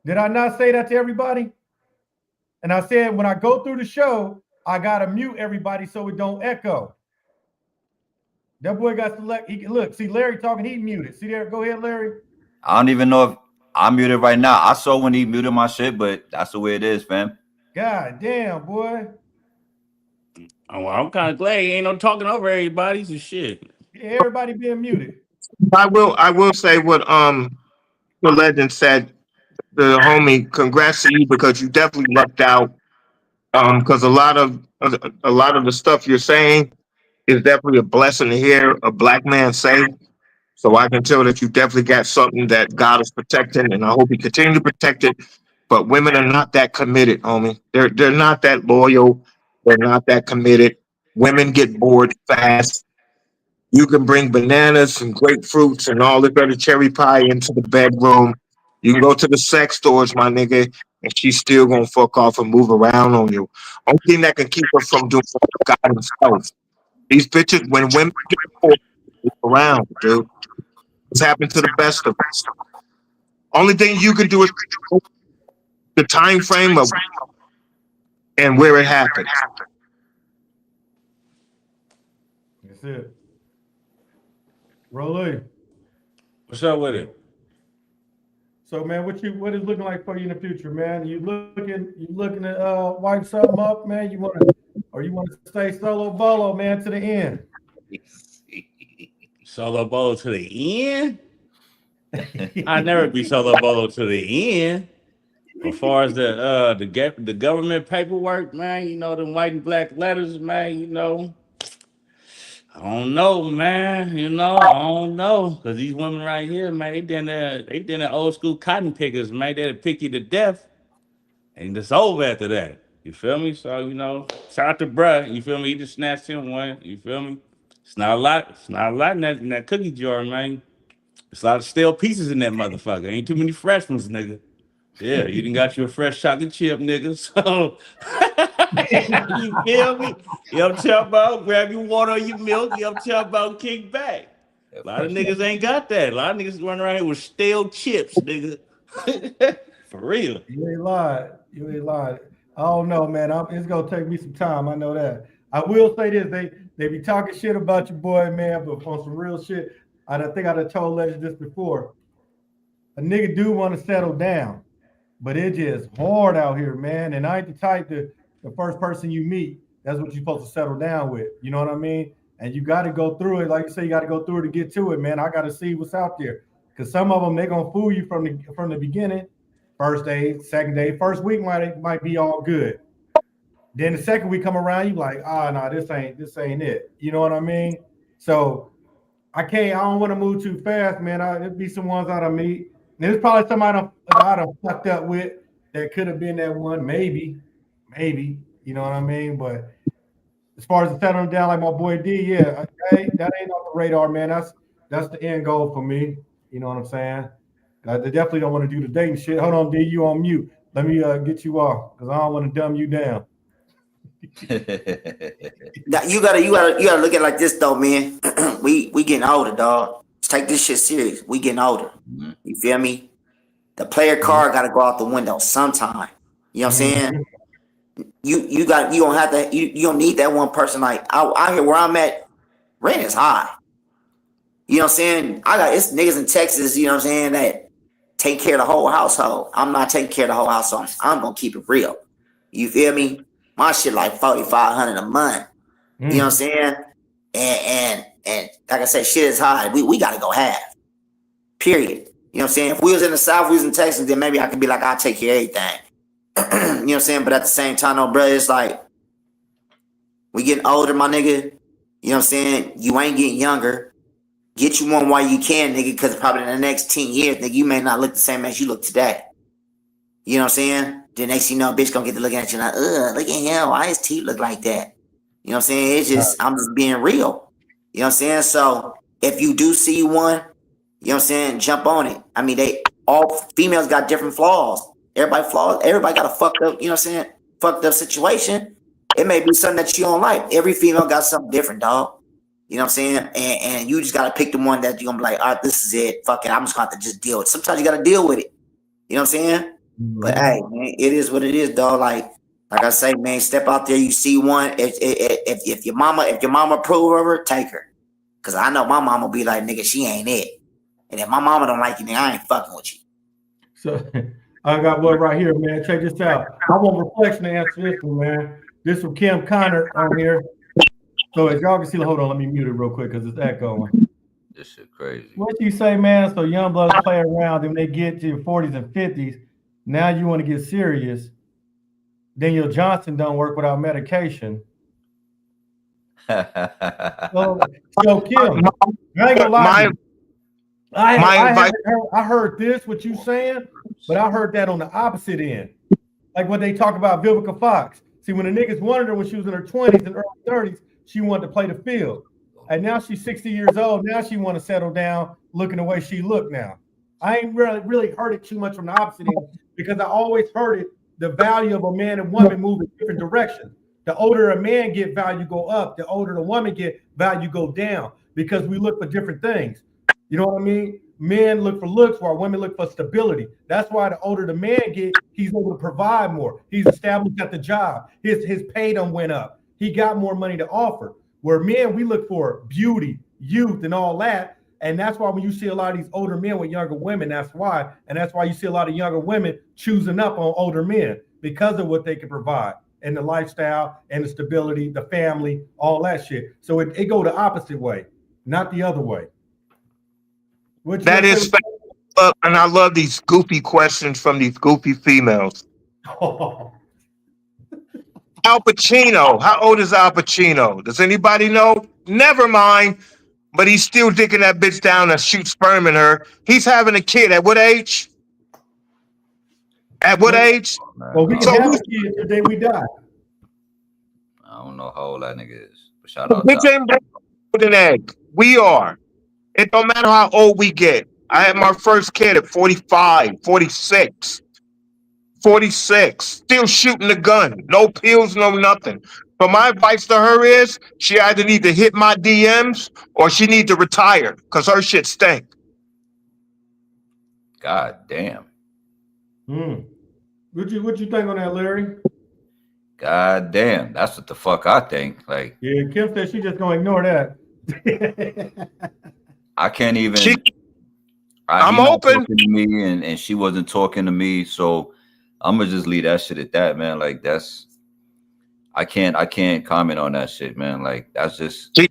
Did I not say that to everybody? And I said when I go through the show, I gotta mute everybody so it don't echo. That boy got select. Look, see Larry talking. He muted. See there? Go ahead, Larry. I don't even know if I'm muted right now. I saw when he muted my shit, but that's the way it is, fam. God damn, boy. Oh, well, I'm kind of glad he ain't no talking over everybody. So shit. Yeah, everybody being muted. I will say what the legend said. The homie, congrats to you because you definitely lucked out. Because a lot of the stuff you're saying is definitely a blessing to hear a black man say. So I can tell that you definitely got something that God is protecting, and I hope He continue to protect it. But women are not that committed, homie. They're not that loyal. They're not that committed. Women get bored fast. You can bring bananas and grapefruits and all this other cherry pie into the bedroom. You can go to the sex stores, my nigga, and she's still gonna fuck off and move around on you. Only thing that can keep her from doing God Himself. These bitches, when women get bored, they move around, dude. It's happened to the best of us. Only thing you can do is the time frame of and where it happened. That's it. Rolly. What's up with it? So man, what is looking like for you in the future, man? You looking to wipe something up, man? You want to stay solo bolo, man, to the end? Solo bolo to the end? I never be solo bolo to the end. As far as the government paperwork, man, you know, them white and black letters, man, you know. I don't know, man. You know, I don't know. Because these women right here, man, they done the old school cotton pickers, man. They'll pick you to death. And it's over after that. You feel me? So, you know, shout out to bruh. You feel me? He just snatched him one. You feel me? It's not a lot. It's not a lot in that cookie jar, man. It's a lot of stale pieces in that motherfucker. Ain't too many fresh ones, nigga. Yeah, you done got you a fresh chocolate chip, nigga. So, you feel me? You know what I'm talking about? Grab your water or your milk. You know what I'm talking about? Kick back. A lot of niggas ain't got that. A lot of niggas running around here with stale chips, nigga. For real. You ain't lied. You ain't lied. I don't know, man. It's gonna take me some time. I know that. I will say this: they be talking shit about your boy, man, but on some real shit. I think I done told Legend this before. A nigga do want to settle down, but it just hard out here, man. And I ain't the type to the first person you meet, that's what you're supposed to settle down with. You know what I mean? And you got to go through it, like you say, you got to go through it to get to it, man. I got to see what's out there, because some of them they gonna fool you from the beginning. First day, second day, first week might be all good. Then the second week come around, you like, no, this ain't it. You know what I mean? So I don't want to move too fast, man. It'd be some ones I'd meet. And there's probably somebody I'd have fucked up with that could have been that one, maybe, you know what I mean? But as far as settling down like my boy D, yeah, that ain't on the radar, man. That's the end goal for me. You know what I'm saying? I definitely don't want to do the dating shit. Hold on, D, you on mute. Let me get you off, because I don't want to dumb you down. Now, you gotta look at it like this though, man. we getting older, dog. Let's take this shit serious. We getting older. You feel me? The player card gotta go out the window sometime. You know what I'm saying? You don't need that one person. Like out here where I'm at, rent is high. You know what I'm saying? It's niggas in Texas, you know what I'm saying, that take care of the whole household. I'm not taking care of the whole household. I'm gonna keep it real. You feel me? My shit like $4,500 a month. You know what I'm saying? And like I said, shit is high. We gotta go half. Period. You know what I'm saying? If we was in the South, we was in Texas, then maybe I could be like, I'll take care of everything. You know what I'm saying? But at the same time, no, bro, it's like we getting older, my nigga. You know what I'm saying? You ain't getting younger. Get you one while you can, nigga, because probably in the next 10 years, nigga, you may not look the same as you look today. You know what I'm saying? The next thing you know, a bitch gonna get to looking at you like, look at him. Why his teeth look like that? You know what I'm saying? It's just, I'm just being real. You know what I'm saying? So if you do see one, you know what I'm saying, jump on it. I mean, all females got different flaws. Everybody got a fucked up, you know what I'm saying, fucked up situation. It may be something that you don't like. Every female got something different, dog. You know what I'm saying? And you just gotta pick the one that you're gonna be like, all right, this is it. Fuck it. I'm just gonna have to just deal with it. Sometimes you gotta deal with it. You know what I'm saying? But hey, man, it is what it is, dog. Like I say, man, step out there. You see one. If your mama approve of her, take her. Cause I know my mama be like, nigga, she ain't it. And if my mama don't like you, nigga, I ain't fucking with you. So I got one right here, man. Check this out. I want Reflection to answer this one, man. This from Kim Connor on here. So as y'all can see, hold on, let me mute it real quick because it's echoing. This shit crazy. What you say, man? So young bloods play around, then they get to your 40s and 50s. Now you want to get serious. Daniel Johnson don't work without medication. So Kim, I ain't gonna lie. I heard this, what you saying, but I heard that on the opposite end. Like when they talk about Vivica Fox. See, when the niggas wanted her when she was in her 20s and early 30s, she wanted to play the field. And now she's 60 years old. Now she want to settle down looking the way she look now. I ain't really heard it too much from the opposite end, because I always heard it, the value of a man and woman move in different directions. The older a man get, value go up. The older the woman get, value go down, because we look for different things. You know what I mean? Men look for looks while women look for stability. That's why the older the man get, he's able to provide more. He's established at the job. His pay done went up. He got more money to offer. Where men, we look for beauty, youth, and all that. And that's why when you see a lot of these older men with younger women, that's why. And that's why you see a lot of younger women choosing up on older men because of what they can provide and the lifestyle and the stability, the family, all that shit. So it go the opposite way, not the other way. That is, and I love these goofy questions from these goofy females. Oh. Al Pacino, how old is Al Pacino? Does anybody know? Never mind. But he's still dicking that bitch down and shoot sperm in her. He's having a kid. At what age? At what age? Well, we can have a kid the day we die. I don't know how old that nigga is. But shout out Bitch ain't with an egg. We are. It don't matter how old we get. I had my first kid at 45, 46. 46. Still shooting the gun. No pills, no nothing. So my advice to her is she either need to hit my DMs or she need to retire because her shit stink. God damn. What you think on that, Larry? God damn. That's what the fuck I think. Like, yeah, Kim said she just gonna ignore that. I can't even. I'm open to me, and she wasn't talking to me, so I'm gonna just leave that shit at that, man. Like that's, I can't comment on that shit, man. Like that's just. She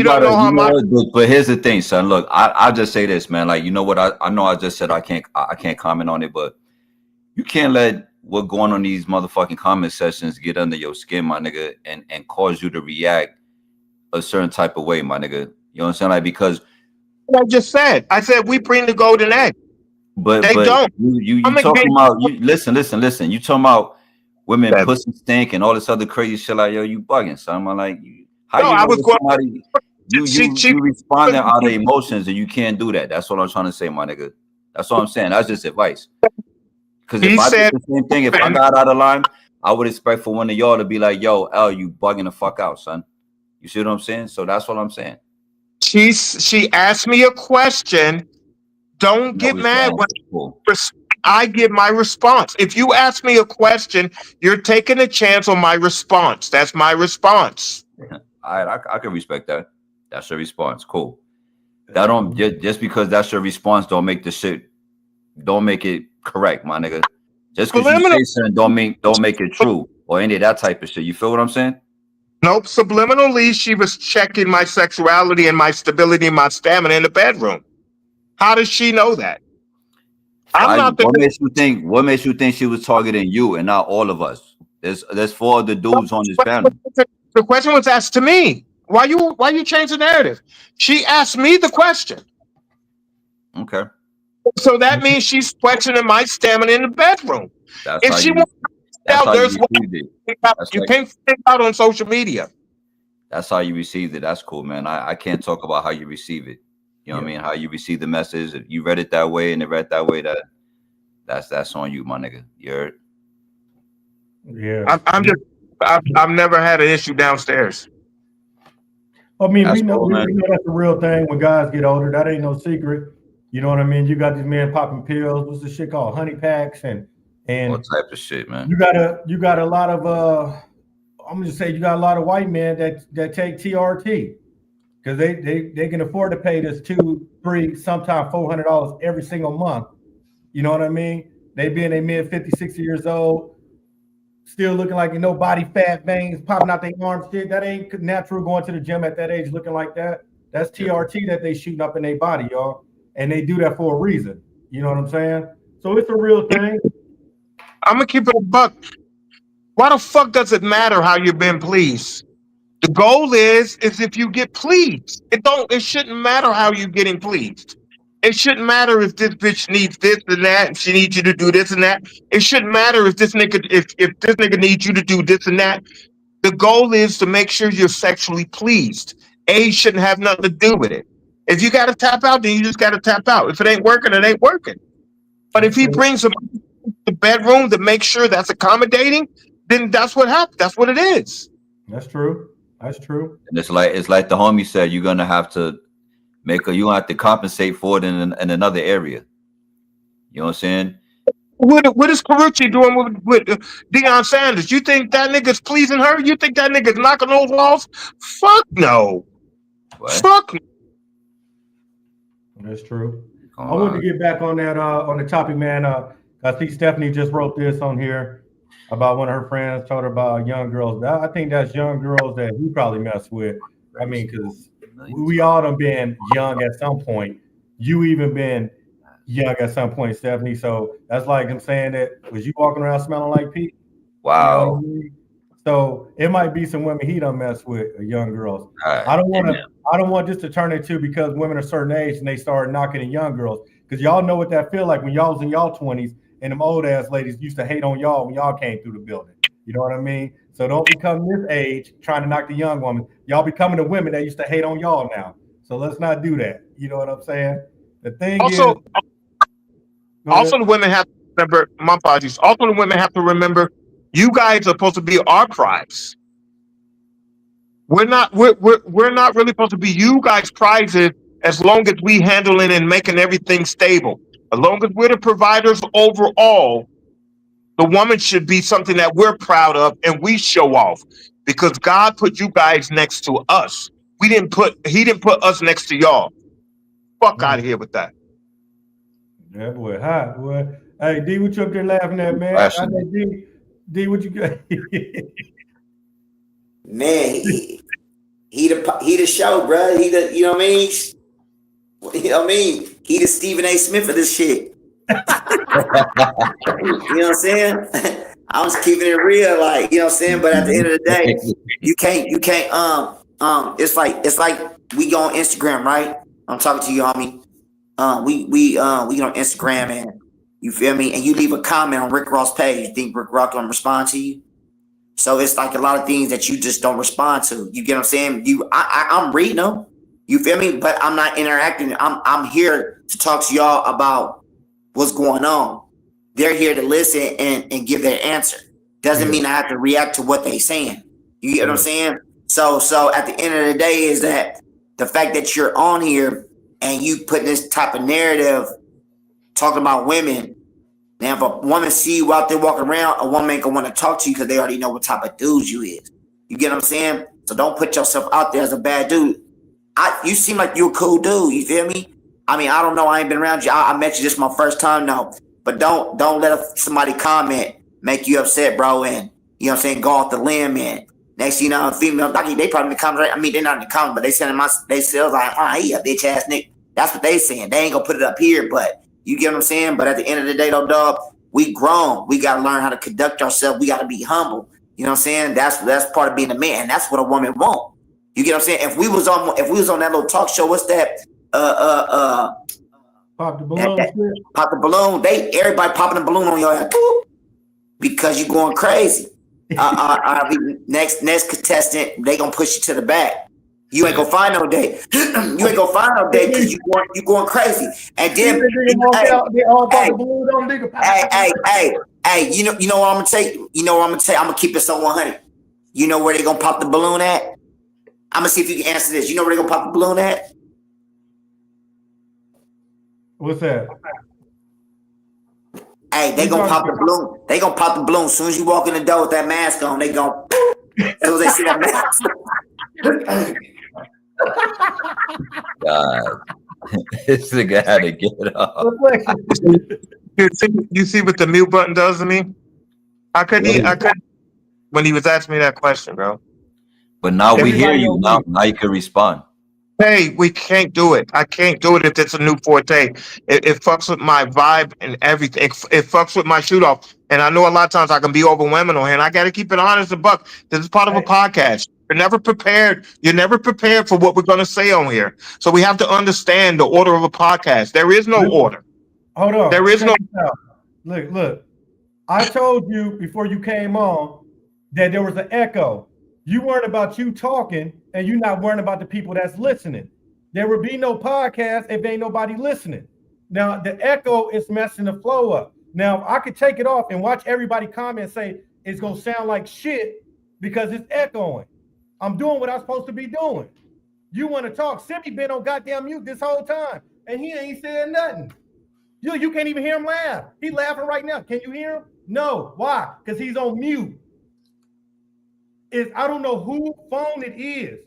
don't know how much. But here's the thing, son. Look, I just say this, man. Like you know what? I know I just said I can't comment on it, but you can't let what going on these motherfucking comment sessions get under your skin, my nigga, and cause you to react a certain type of way, my nigga. You know what I'm saying? Like because I just said, we bring the golden egg, but they don't. You talking about you listen. You talking about women pussy stink and all this other crazy shit. Like yo, you bugging, son. I'm like, how no, you I was going. Somebody, you responding out of emotions and you can't do that. That's what I'm trying to say, my nigga. That's what I'm saying. That's just advice. Because if I did the same thing, if I got out of line, I would expect for one of y'all to be like, yo, L, you bugging the fuck out, son. You see what I'm saying? So that's what I'm saying. She asked me a question. Don't get mad when I give my response. If you ask me a question, you're taking a chance on my response. That's my response. All right, I can respect that. That's your response. Cool. That don't just because that's your response don't make the shit, don't make it correct, my nigga. Just because you say something don't make it true or any of that type of shit. You feel what I'm saying? Nope. Subliminally, she was checking my sexuality and my stability and my stamina in the bedroom. How does she know that? What makes you think she was targeting you and not all of us? There's 4 other dudes on this panel. The question was asked to me. Why you change the narrative? She asked me the question. Okay. So that means she's questioning my stamina in the bedroom. That's if she wants to tell, there's you can't figure out on social media. That's how you received it. That's cool, man. I can't talk about how you receive it. You know what I mean? How you receive the message. If you read it that way and it read that way, that's on you, my nigga. You heard? Yeah. I've never had an issue downstairs. I mean, we know that's the real thing when guys get older. That ain't no secret. You know what I mean? You got these men popping pills. What's this shit called? Honey packs and all type of shit, man. You got a lot of I'm gonna say you got a lot of white men that take TRT because they can afford to pay this $200, $300, sometimes $400 every single month. You know what I mean? They be in their mid 50, 60 years old, still looking like body fat veins popping out their arms. Shit, that ain't natural going to the gym at that age looking like that. That's TRT that they shooting up in their body, y'all. And they do that for a reason. You know what I'm saying? So it's a real thing. I'm gonna keep it a buck. Why the fuck does it matter how you've been pleased? The goal is if you get pleased. It shouldn't matter how you're getting pleased. It shouldn't matter if this bitch needs this and that, and she needs you to do this and that. It shouldn't matter if this nigga needs you to do this and that. The goal is to make sure you're sexually pleased. Age shouldn't have nothing to do with it. If you gotta tap out, then you just gotta tap out. If it ain't working, it ain't working. But if he brings some to the bedroom to make sure that's accommodating, then that's what happened. That's what it is. That's true. That's true. And it's like the homie said, you're gonna have to Maker, you don't have to compensate for it in another area. You know what I'm saying? What is Carucci doing with Deion Sanders? You think that nigga's pleasing her? You think that nigga's knocking those walls? Fuck no. What? Fuck no. That's true. I want to get back on that on the topic, man. I see Stephanie just wrote this on here about one of her friends told her about young girls. I think that's young girls that he probably messed with. I mean, because we all done been young at some point. You even been young at some point, Stephanie. So that's like him saying that was you walking around smelling like Pete? Wow. You know what I mean? So it might be some women he done mess with, young girls. Right. I don't want this to turn into because women are a certain age and they start knocking at young girls. Because y'all know what that feel like when y'all was in y'all 20s and them old ass ladies used to hate on y'all when y'all came through the building. You know what I mean? So don't become this age trying to knock the young woman. Y'all becoming the women that used to hate on y'all now. So let's not do that. You know what I'm saying? The thing Also, is, the women have to remember, my apologies. Also, the women have to remember, you guys are supposed to be our prize. We're not really supposed to be you guys' prizes as long as we handle it and making everything stable. As long as we're the providers overall, the woman should be something that we're proud of and we show off. Because God put you guys next to us. He didn't put us next to y'all. Fuck out of here with that. That boy hot, boy. Hey, D, what you up there laughing at, man? I know D, what you got? Man, he the show, bro. He the, you know what I mean? You know what I mean? He the Stephen A. Smith of this shit. You know what I'm saying? I'm just keeping it real, like, you know what I'm saying? But at the end of the day, you can't it's like we go on Instagram, right? I'm talking to you, homie. We get on Instagram and you feel me? And you leave a comment on Rick Ross' page. You think Rick Ross gonna respond to you? So it's like a lot of things that you just don't respond to. You get what I'm saying? I'm reading them. You feel me? But I'm not interacting. I'm here to talk to y'all about what's going on. They're here to listen and give their answer. Doesn't mean I have to react to what they saying. You get what I'm saying? So at the end of the day is that the fact that you're on here and you put this type of narrative talking about women. Now, if a woman see you out there walking around, a woman ain't gonna want to talk to you because they already know what type of dude you is. You get what I'm saying? So don't put yourself out there as a bad dude. You seem like you're a cool dude. You feel me? I mean, I don't know. I ain't been around you. I met you just my first time now. But don't let somebody comment make you upset, bro. And you know what I'm saying? Go off the limb and next you know, female, they probably in the comments. I mean, they're not in the comments, but they sending they sales like, he a bitch ass nigga. That's what they saying. They ain't gonna put it up here, but you get what I'm saying? But at the end of the day, though, dog, we grown. We gotta learn how to conduct ourselves. We gotta be humble. You know what I'm saying? That's part of being a man. That's what a woman want. You get what I'm saying? If we was on that little talk show, what's that? Pop the balloon. Pop the balloon. Everybody popping a balloon on your head because you're going crazy. Next contestant, they gonna push you to the back. You ain't gonna find no day. You ain't gonna find no day because you going crazy. And then hey, you know what I'm gonna tell you? You know what I'm gonna tell you? I'm gonna keep it on 100. You know where they gonna pop the balloon at? I'm gonna see if you can answer this. You know where they gonna pop the balloon at? What's that? Hey, they gonna pop the balloon. They gonna pop the balloon as soon as you walk in the door with that mask on. They gonna as soon as they see that mask. God, this nigga had to get up. You see what the mute button does to me? I couldn't when he was asking me that question, bro. But now we hear you. Now you can respond. Hey, we can't do it. I can't do it if it's a new forte. It fucks with my vibe and everything. It fucks with my shoot off. And I know a lot of times I can be overwhelming on here, and I got to keep it honest and buck. This is part of a podcast. You're never prepared. You're never prepared for what we're going to say on here. So we have to understand the order of a podcast. There is no order. Hold on. There is no. Look. I told you before you came on that there was an echo. You weren't about you talking, and you're not worrying about the people that's listening. There would be no podcast if ain't nobody listening. Now, the echo is messing the flow up. Now, I could take it off and watch everybody comment and say it's going to sound like shit because it's echoing. I'm doing what I'm supposed to be doing. You want to talk? Sippy been on goddamn mute this whole time, and he ain't said nothing. You can't even hear him laugh. He laughing right now. Can you hear him? No. Why? Because he's on mute. I don't know whose phone it is.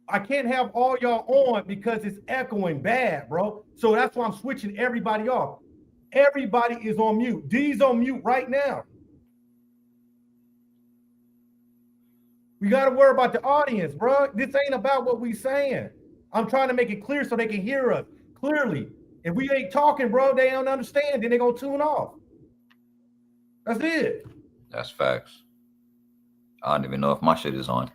I can't have all y'all on because it's echoing bad, bro. So that's why I'm switching everybody off. Everybody is on mute. D's on mute right now. We got to worry about the audience, bro. This ain't about what we saying. I'm trying to make it clear so they can hear us clearly. If we ain't talking, bro, they don't understand. Then they're going to tune off. That's it. That's facts. I don't even know if my shit is on.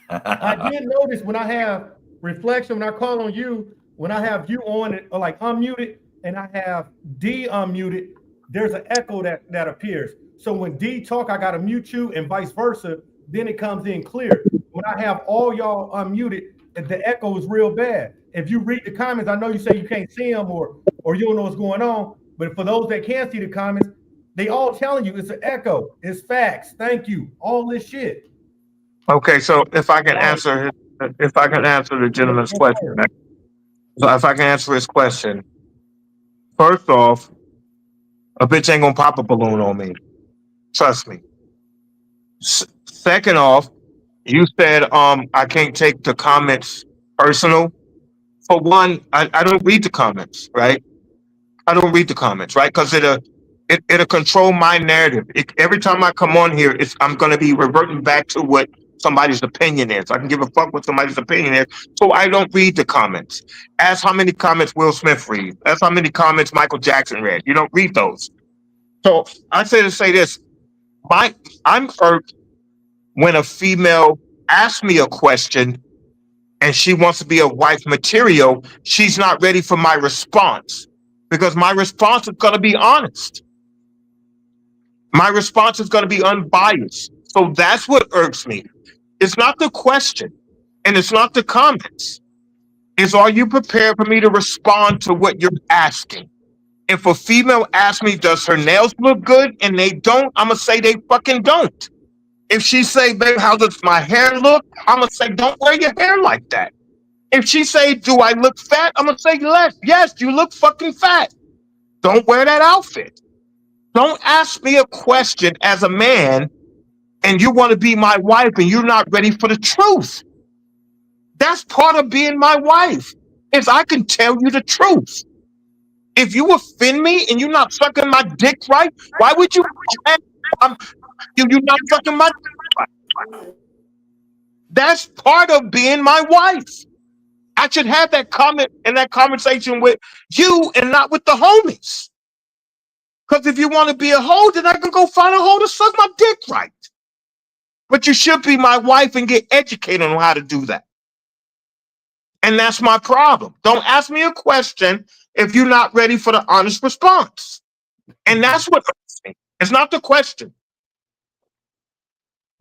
I did notice when I have reflection, when I call on you, when I have you on it or like unmuted and I have D unmuted, there's an echo that appears. So when D talk, I got to mute you and vice versa. Then it comes in clear. When I have all y'all unmuted, the echo is real bad. If you read the comments, I know you say you can't see them or you don't know what's going on. But for those that can see the comments, they all telling you it's an echo. It's facts. Thank you. All this shit. Okay, so if I can answer the gentleman's question, so if I can answer his question, first off, a bitch ain't gonna pop a balloon on me. Trust me. Second off, you said I can't take the comments personal. For one, I don't read the comments, right? I don't read the comments, right? Because it'll control my narrative. Every time I come on here, I'm gonna be reverting back to what somebody's opinion is. I can give a fuck what somebody's opinion is. So I don't read the comments. Ask how many comments Will Smith read. Ask how many comments Michael Jackson read. You don't read those. So I say to say this. I'm irked when a female asks me a question and she wants to be a wife material, she's not ready for my response. Because my response is going to be honest. My response is going to be unbiased. So that's what irks me. It's not the question and it's not the comments. It's, are you prepared for me to respond to what you're asking? If a female asks me, does her nails look good? And they don't, I'm going to say they fucking don't. If she say, babe, how does my hair look? I'm going to say, don't wear your hair like that. If she say, do I look fat? I'm going to say, yes, you look fucking fat. Don't wear that outfit. Don't ask me a question as a man and you want to be my wife and you're not ready for the truth. That's part of being my wife, is I can tell you the truth. If you offend me and you're not sucking my dick right, why would you? You're not sucking my dick right. That's part of being my wife. I should have that comment and that conversation with you and not with the homies. Because if you want to be a hoe, then I can go find a hoe to suck my dick right. But you should be my wife and get educated on how to do that. And that's my problem. Don't ask me a question if you're not ready for the honest response. And that's what hurts me. It's not the question.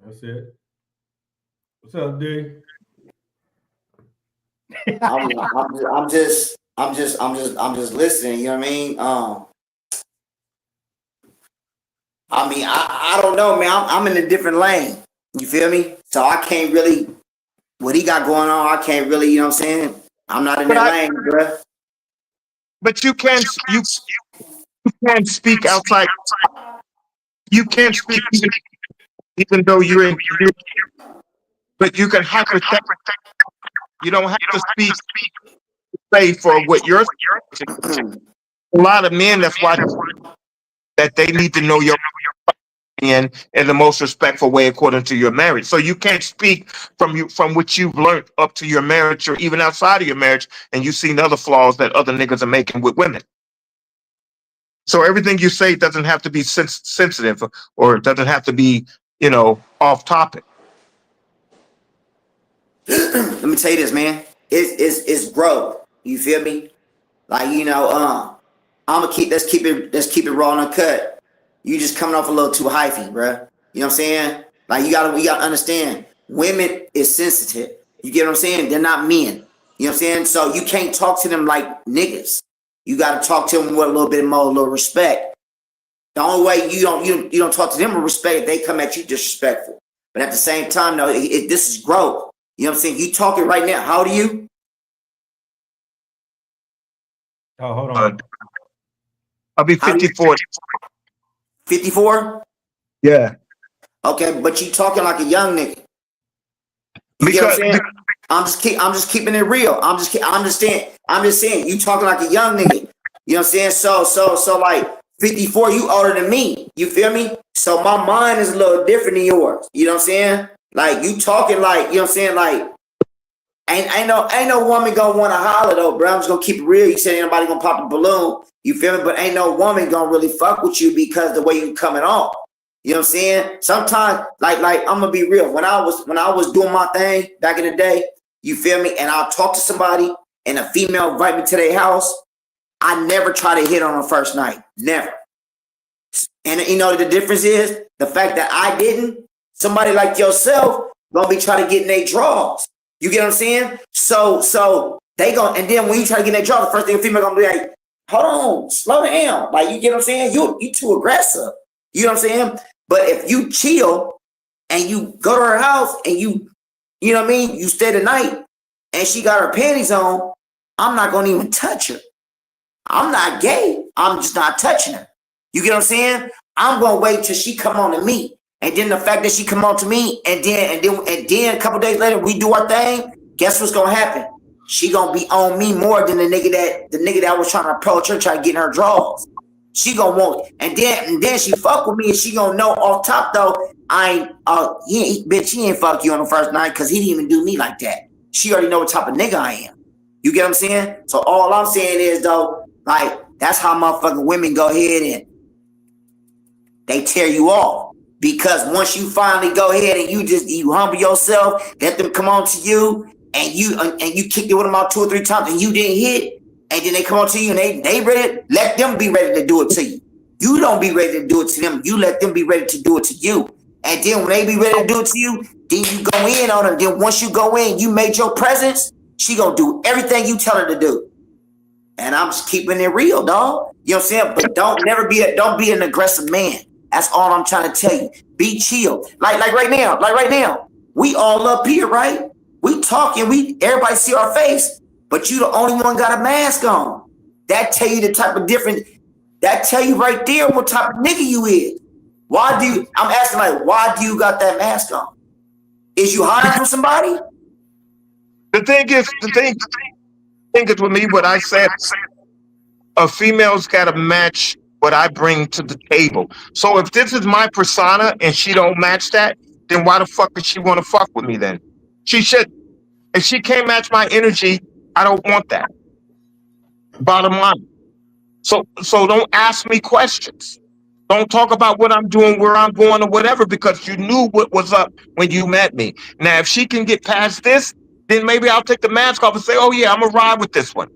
That's it. What's up, D? I'm just listening. You know what I mean? I don't know, man. I'm in a different lane. You feel me? So I can't really, what he got going on, I can't really, you know what I'm saying? I'm not in that lane, bro. But you can't speak outside. You can't speak even though you're in, but you can hypothetical. You don't have to speak say for what you're saying. A lot of men, that's why that they need to know your opinion in the most respectful way according to your marriage. So you can't speak from what you've learned up to your marriage or even outside of your marriage, and you've seen other flaws that other niggas are making with women. So everything you say doesn't have to be sensitive or it doesn't have to be, off topic. Let me tell you this, man. It's growth. You feel me? Like, let's keep it raw and uncut. You just coming off a little too hyphy, bro. You know what I'm saying? Like, we gotta understand, women is sensitive. You get what I'm saying? They're not men. You know what I'm saying? So you can't talk to them like niggas. You gotta talk to them with a little bit more, a little respect. The only way you don't talk to them with respect, they come at you disrespectful. But at the same time, though, this is growth. You know what I'm saying? You talking right now. How old are you? Oh, hold on. I'll be 54. 54? Yeah. Okay, but you talking like a young nigga. You get what I'm saying? I'm just keeping it real. I'm just saying you talking like a young nigga. You know what I'm saying? So like 54, you older than me. You feel me? So my mind is a little different than yours. You know what I'm saying? Like you talking like, you know what I'm saying? Like ain't no woman gonna want to holler though, bro. I'm just gonna keep it real. You said ain't nobody gonna pop a balloon. You feel me? But ain't no woman gonna really fuck with you because the way you coming off. You know what I'm saying? Sometimes, like I'm gonna be real. When I was doing my thing back in the day, you feel me? And I'll talk to somebody and a female invite me to their house. I never try to hit on her first night. Never. And you know the difference is the fact that I didn't. Somebody like yourself gonna be trying to get in their draws. You get what I'm saying? So they gonna, and then when you try to get in their draws, the first thing a female gonna be like, hold on, slow down. Like you get what I'm saying? You too aggressive. You know what I'm saying? But if you chill and you go to her house and you know what I mean? You stay the night and she got her panties on, I'm not gonna even touch her. I'm not gay. I'm just not touching her. You get what I'm saying? I'm gonna wait till she come on to me. And then the fact that she come on to me and then a couple days later we do our thing, guess what's gonna happen? She gonna be on me more than the nigga that was trying to approach her, trying to get in her drawers. She gonna want it. And then she fuck with me and she gonna know off top though, bitch, he ain't fuck you on the first night because he didn't even do me like that. She already know what type of nigga I am. You get what I'm saying? So all I'm saying is though, like, that's how motherfucking women go ahead and they tear you off. Because once you finally go ahead and you humble yourself, let them come on to you, and you kicked it with them out 2 or 3 times and you didn't hit, and then they come on to you and they ready, let them be ready to do it to you. You don't be ready to do it to them. You let them be ready to do it to you. And then when they be ready to do it to you, then you go in on them. Then once you go in, you made your presence, she gonna do everything you tell her to do. And I'm just keeping it real, dog. You know what I'm saying? But don't be an aggressive man. That's all I'm trying to tell you. Be chill. Like right now, we all up here, right? We talking, everybody see our face, but you the only one got a mask on. That tell you the type of different, that tell you right there what type of nigga you is. I'm asking like, why do you got that mask on? Is you hiding from somebody? The thing is with me, what I said, a female's got to match what I bring to the table. So if this is my persona and she don't match that, then why the fuck does she want to fuck with me then? She should. If she can't match my energy, I don't want that. Bottom line. So don't ask me questions. Don't talk about what I'm doing, where I'm going, or whatever, because you knew what was up when you met me. Now, if she can get past this, then maybe I'll take the mask off and say, oh yeah, I'm gonna ride with this one.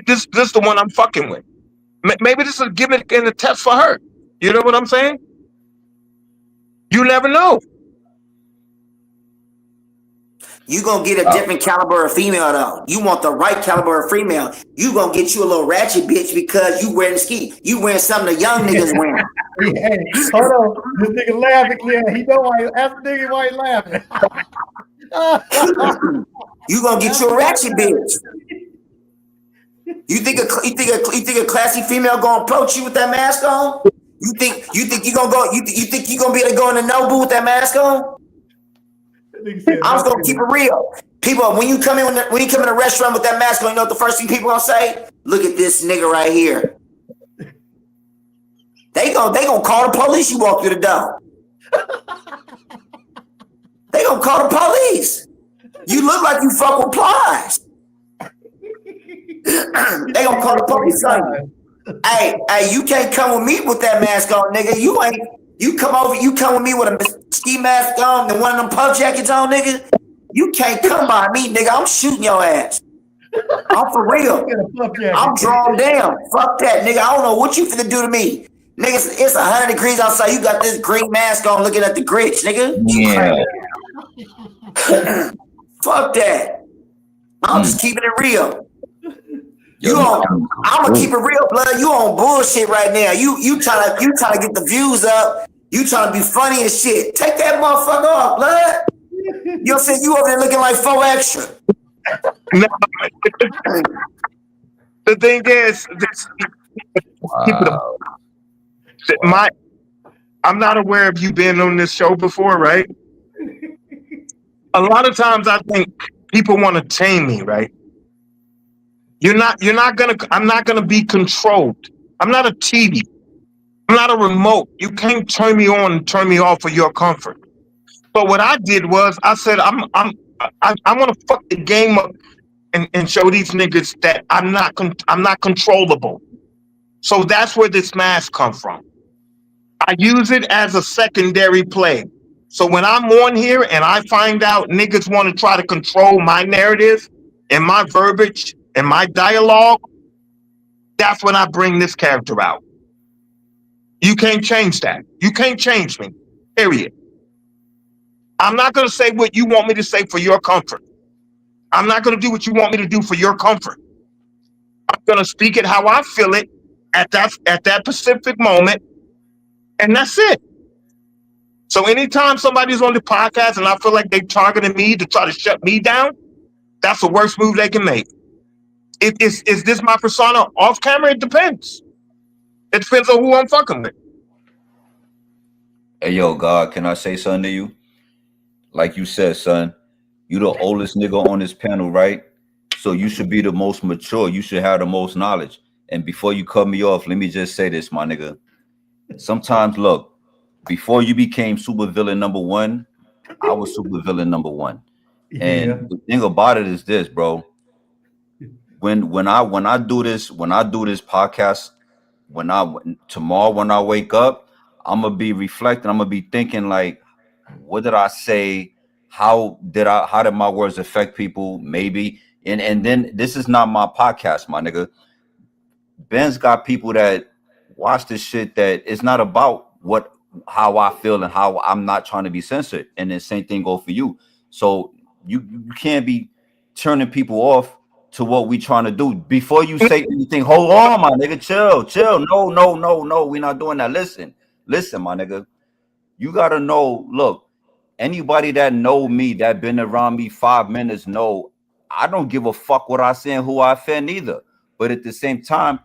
This is the one I'm fucking with. Maybe this is a gimmick and a test for her. You know what I'm saying? You never know. You gonna get a different caliber of female though. You want the right caliber of female. You gonna get you a little ratchet bitch because you wearing ski. You wearing something the young niggas wearing. Hey, hold on. This nigga laughing. Yeah, he know why. Ask the nigga why he laughing. You gonna get you a ratchet bitch. You think a classy female gonna approach you with that mask on? You think you gonna go? You think you gonna be able to go in the Nobu with that mask on? I'm just gonna keep it real. People, when you come in a restaurant with that mask on, you know what the first thing people gonna say? Look at this nigga right here. They gonna call the police. You walk through the door. They gonna call the police. You look like you fuck with plies. They gonna call the police on you. Hey, you can't come with me with that mask on, nigga. You come with me with a ski mask on and one of them puff jackets on, nigga. You can't come by me, nigga. I'm shooting your ass. I'm for real. I'm drawn down. Fuck that, nigga. I don't know what you finna do to me. Nigga, it's 100 degrees outside. You got this green mask on looking at the grits, nigga. Yeah. Fuck that. I'm just keeping it real. I'm gonna keep it real, blood. You on bullshit right now. You trying to get the views up. You trying to be funny and shit. Take that motherfucker off, blood. You know, saying you over there looking like 4 extra. No, the thing is, Wow. I'm not aware of you being on this show before, right? A lot of times I think people want to tame me, right? I'm not gonna be controlled. I'm not a TV. I'm not a remote. You can't turn me on and turn me off for your comfort. But what I did was I said, I want to fuck the game up and show these niggas that I'm not controllable. So that's where this mask comes from. I use it as a secondary play. So when I'm on here and I find out niggas want to try to control my narrative and my verbiage and my dialogue, that's when I bring this character out. You can't change that. You can't change me. Period. I'm not going to say what you want me to say for your comfort. I'm not going to do what you want me to do for your comfort. I'm going to speak it how I feel it at that specific moment, and that's it. So anytime somebody's on the podcast and I feel like they targeted me to try to shut me down, that's the worst move they can make. Is this my persona off camera? It depends. It depends on who I'm fucking with. Hey, yo, God, can I say something to you? Like you said, son, you the oldest nigga on this panel, right? So you should be the most mature. You should have the most knowledge. And before you cut me off, let me just say this, my nigga. Sometimes, look, before you became supervillain number one, I was supervillain number one. And the thing about it is this, bro. When I do this podcast, tomorrow when I wake up, I'm gonna be reflecting. I'm gonna be thinking like, what did I say? How did my words affect people? Maybe. And then this is not my podcast, my nigga. Ben's got people that watch this shit that it's not about how I feel and how I'm not trying to be censored. And the same thing go for you. So you can't be turning people off to what we trying to do. Before you say anything, hold on, my nigga. Chill. No. We're not doing that. Listen, my nigga. You gotta know, look, anybody that know me, that been around me 5 minutes, know I don't give a fuck what I say and who I offend either. But at the same time,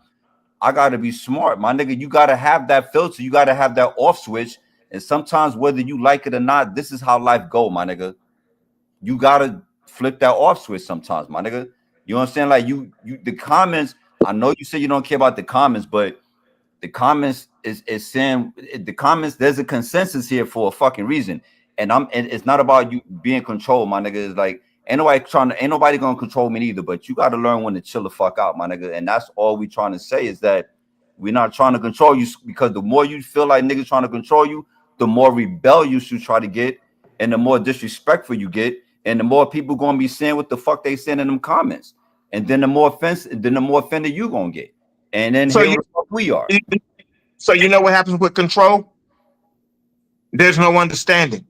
I gotta be smart, my nigga. You gotta have that filter. You gotta have that off switch. And sometimes, whether you like it or not, this is how life go, my nigga. You gotta flip that off switch sometimes, my nigga. You know what I'm saying? Like you the comments. I know you say you don't care about the comments, but the comments is saying the comments. There's a consensus here for a fucking reason, and it's not about you being controlled, my nigga. It's like ain't nobody gonna control me either. But you got to learn when to chill the fuck out, my nigga. And that's all we trying to say is that we're not trying to control you, because the more you feel like niggas trying to control you, the more rebellious you try to get, and the more disrespectful you get, and the more people gonna be saying what the fuck they saying in them comments, and then the more offended you gonna get, and then here we are. So you know what happens with control? There's no understanding.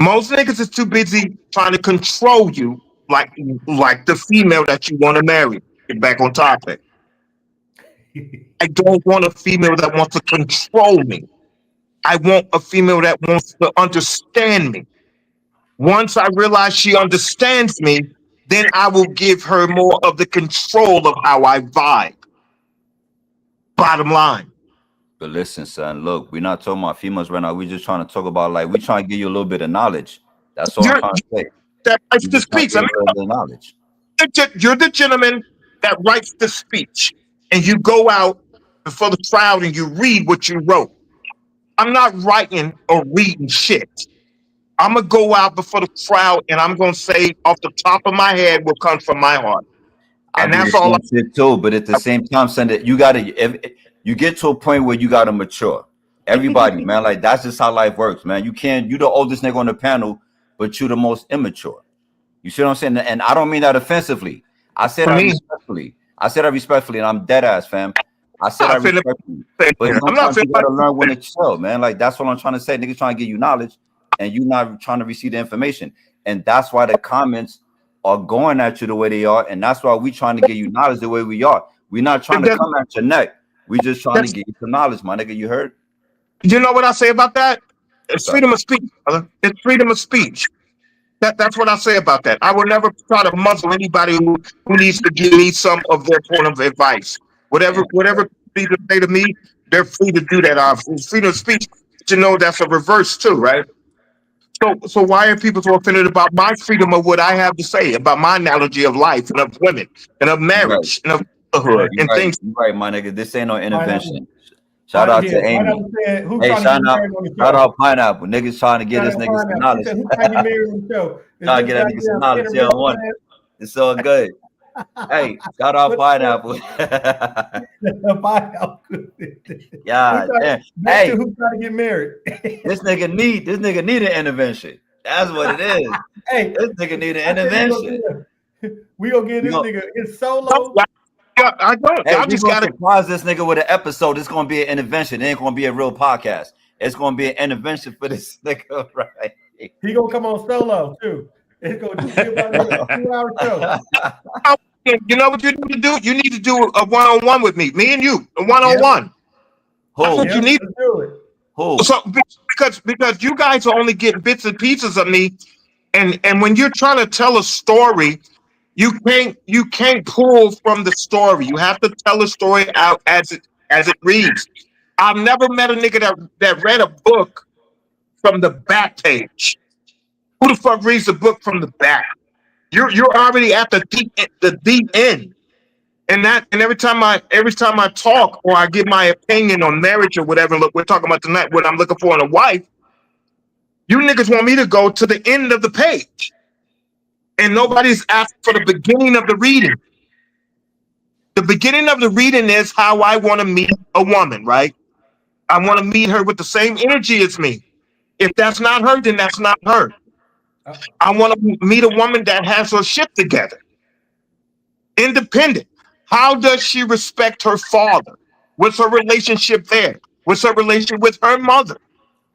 Most niggas is too busy trying to control you, like the female that you want to marry. Get back on topic. I don't want a female that wants to control me. I want a female that wants to understand me. Once I realize she understands me, then I will give her more of the control of how I vibe. Bottom line. But listen, son, look, we're not talking about females right now. We're just trying to talk about, like, we're trying to give you a little bit of knowledge. That's all I'm trying to say. That writes the speech. Knowledge. You're the gentleman that writes the speech, and you go out before the crowd and you read what you wrote. I'm not writing or reading shit. I'm going to go out before the crowd and I'm going to say off the top of my head what comes from my heart. And that's all. Shit too, but at the same time, son, that you get to a point where you gotta mature. Everybody, man, like that's just how life works, man. You the oldest nigga on the panel, but you the most immature. You see what I'm saying? And I don't mean that offensively. I said that respectfully, and I'm dead ass, fam. I said that respectfully. But I'm not you gotta learn when to chill, man. Like that's what I'm trying to say. Niggas trying to give you knowledge, and you not trying to receive the information. And that's why the comments are going at you the way they are, and that's why we trying to give you knowledge the way we are. We're not trying to come at your neck. We just trying to get you some knowledge, my nigga. You heard? You know what I say about that? It's freedom of speech, brother. It's freedom of speech. That's what I say about that. I will never try to muzzle anybody who needs to give me some of their point of advice. Whatever people say to me, they're free to do that. It's freedom of speech. But you know that's a reverse too, right? So why are people so offended about my freedom of what I have to say about my analogy of life and of women and of You right. marriage and of motherhood You and right. things? You right, my nigga. This ain't no intervention. Shout Pineapple, out to Amy. Pineapple said, who's Hey, trying to shout get out, married on the shout show? out Pineapple. Niggas trying to get this Shout out nigga some Pineapple. He knowledge. said, who's trying to get married on the show? Trying to get that nigga some knowledge. He don't want it. It's all good. Hey, shout out Pineapple. Yeah, damn. Hey, who's trying to get married? this nigga need an intervention. That's what it is. Hey, This nigga need an intervention. We gonna get this nigga his solo. I don't. Hey, Y'all we just gonna gotta surprise this nigga with an episode. It's gonna be an intervention. It ain't gonna be a real podcast. It's gonna be an intervention for this nigga, right? He gonna come on solo too. It's gonna just be about a 2-hour show. You know what you need to do? You need to do a one-on-one with me and you, a one-on-one. That's what you need. Do it. Who? So because you guys are only getting bits and pieces of me, and when you're trying to tell a story, you can't pull from the story. You have to tell a story out as it reads. I've never met a nigga that read a book from the back page. Who the fuck reads the book from the back? You're already at the deep end. And every time I talk or I give my opinion on marriage or whatever, look, we're talking about tonight what I'm looking for in a wife. You niggas want me to go to the end of the page. And nobody's asked for the beginning of the reading. The beginning of the reading is how I want to meet a woman, right? I want to meet her with the same energy as me. If that's not her, then that's not her. I want to meet a woman that has her shit together. Independent. How does she respect her father? What's her relationship there? What's her relationship with her mother?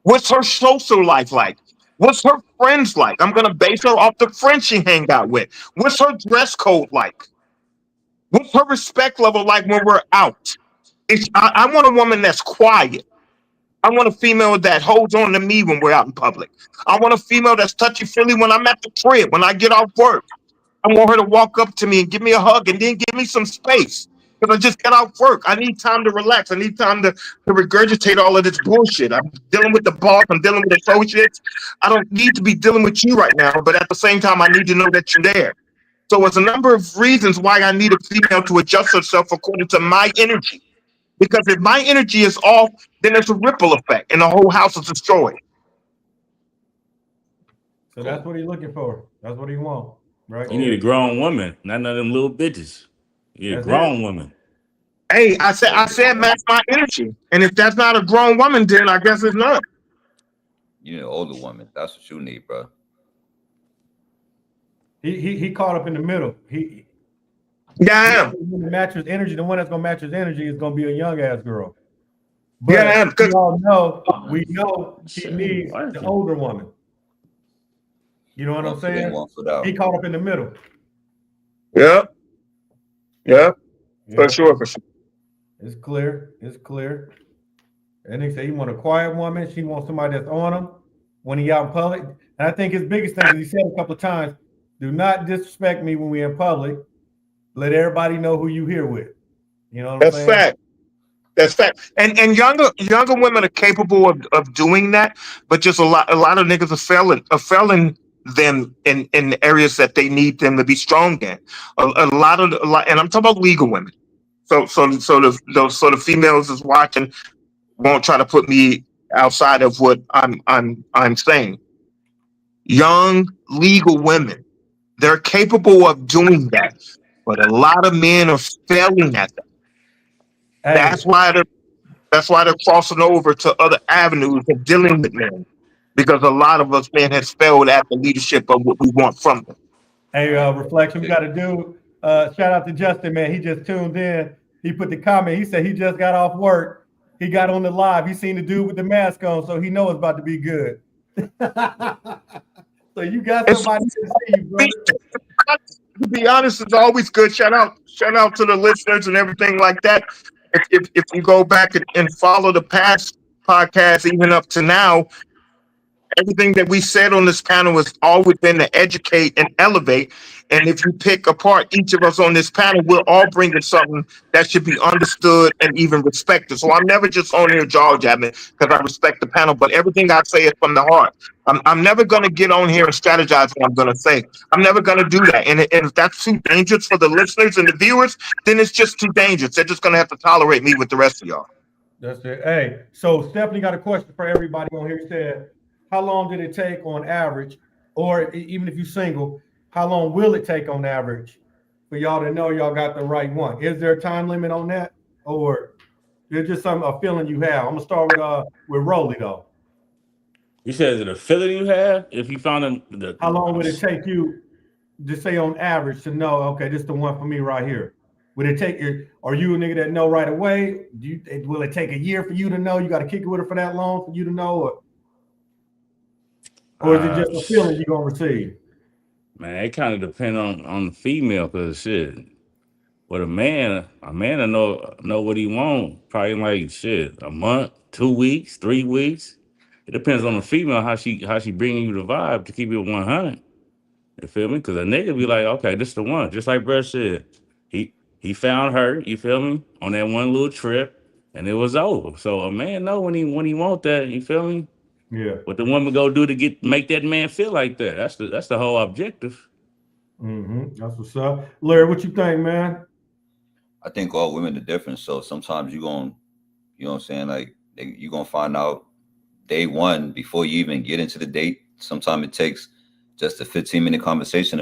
What's her social life like? What's her friends like? I'm going to base her off the friends she hang out with. What's her dress code like? What's her respect level like when we're out? I want a woman that's quiet. I want a female that holds on to me when we're out in public. I want a female that's touchy-feely when I'm at the crib, when I get off work. I want her to walk up to me and give me a hug and then give me some space. Because I just got off work. I need time to relax. I need time to regurgitate all of this bullshit. I'm dealing with the boss. I'm dealing with associates. I don't need to be dealing with you right now, but at the same time, I need to know that you're there. So it's a number of reasons why I need a female to adjust herself according to my energy. Because if my energy is off, then there's a ripple effect and the whole house is destroyed. So that's what he's looking for. That's what he wants, right? You need a grown woman, not none of them little bitches. You need a grown woman. Hey, I said match my energy. And if that's not a grown woman, then I guess it's not. You need an older woman. That's what you need, bro. He caught up in the middle. Yeah, match his energy. The one that's gonna match his energy is gonna be a young ass girl. But yeah, we know he needs the older woman. You know what I'm saying? He caught up in the middle. Yeah, for sure. It's clear. And they say he want a quiet woman. She wants somebody that's on him when he out in public. And I think his biggest thing, as he said a couple of times, do not disrespect me when we're in public. Let everybody know who you here with. You know what I'm saying? That's fact. And younger women are capable of doing that, but just a lot of niggas are failing them in areas that they need them to be strong in. A lot, and I'm talking about legal women. So the females is watching won't try to put me outside of what I'm saying. Young legal women, they're capable of doing that. But a lot of men are failing at that. Hey. That's why they're crossing over to other avenues of dealing with men. Because a lot of us men have failed at the leadership of what we want from them. Hey, reflection, we got to do. Shout out to Justin, man. He just tuned in. He put the comment. He said he just got off work. He got on the live. He seen the dude with the mask on, so he know it's about to be good. So you got somebody to see you, bro. To be honest, it's always good. Shout out to the listeners and everything like that. If you go back and follow the past podcasts, even up to now, Everything that we said on this panel was all within to educate and elevate. And if you pick apart each of us on this panel, we're all bringing something that should be understood and even respected. So I'm never just on here jaw jabbing because I respect the panel, but everything I say is from the heart. I'm never going to get on here and strategize what I'm going to say. I'm never going to do that. And if that's too dangerous for the listeners and the viewers, then it's just too dangerous. They're just going to have to tolerate me with the rest of y'all. That's it. Hey, so Stephanie got a question for everybody on here. He said, how long did it take on average, or even if you're single, how long will it take on average for y'all to know y'all got the right one? Is there a time limit on that, or it's just a feeling you have? I'm gonna start with Rolly though. You said, is it a feeling you have if you found how long would it take you to say on average to know, okay, this is the one for me right here? Would it take you? Are you a nigga that know right away? Will it take a year for you to know? You got to kick it with her for that long for you to know, or is it just a feeling you're gonna receive? Man, it kind of depends on the female, because shit. But a man will know what he want. Probably like shit, a month, 2 weeks, 3 weeks. It depends on the female how she bringing you the vibe to keep it 100. You feel me? Because a nigga be like, okay, this the one. Just like Brett said, he found her. You feel me? On that one little trip, and it was over. So a man know when he want that. You feel me? Yeah. What the woman go do to make that man feel like that? That's the whole objective. That's what's up. Larry, what you think, man? I think all women are different. So sometimes you know what I'm saying? Like you're gonna find out day one before you even get into the date. Sometimes it takes just a 15-minute conversation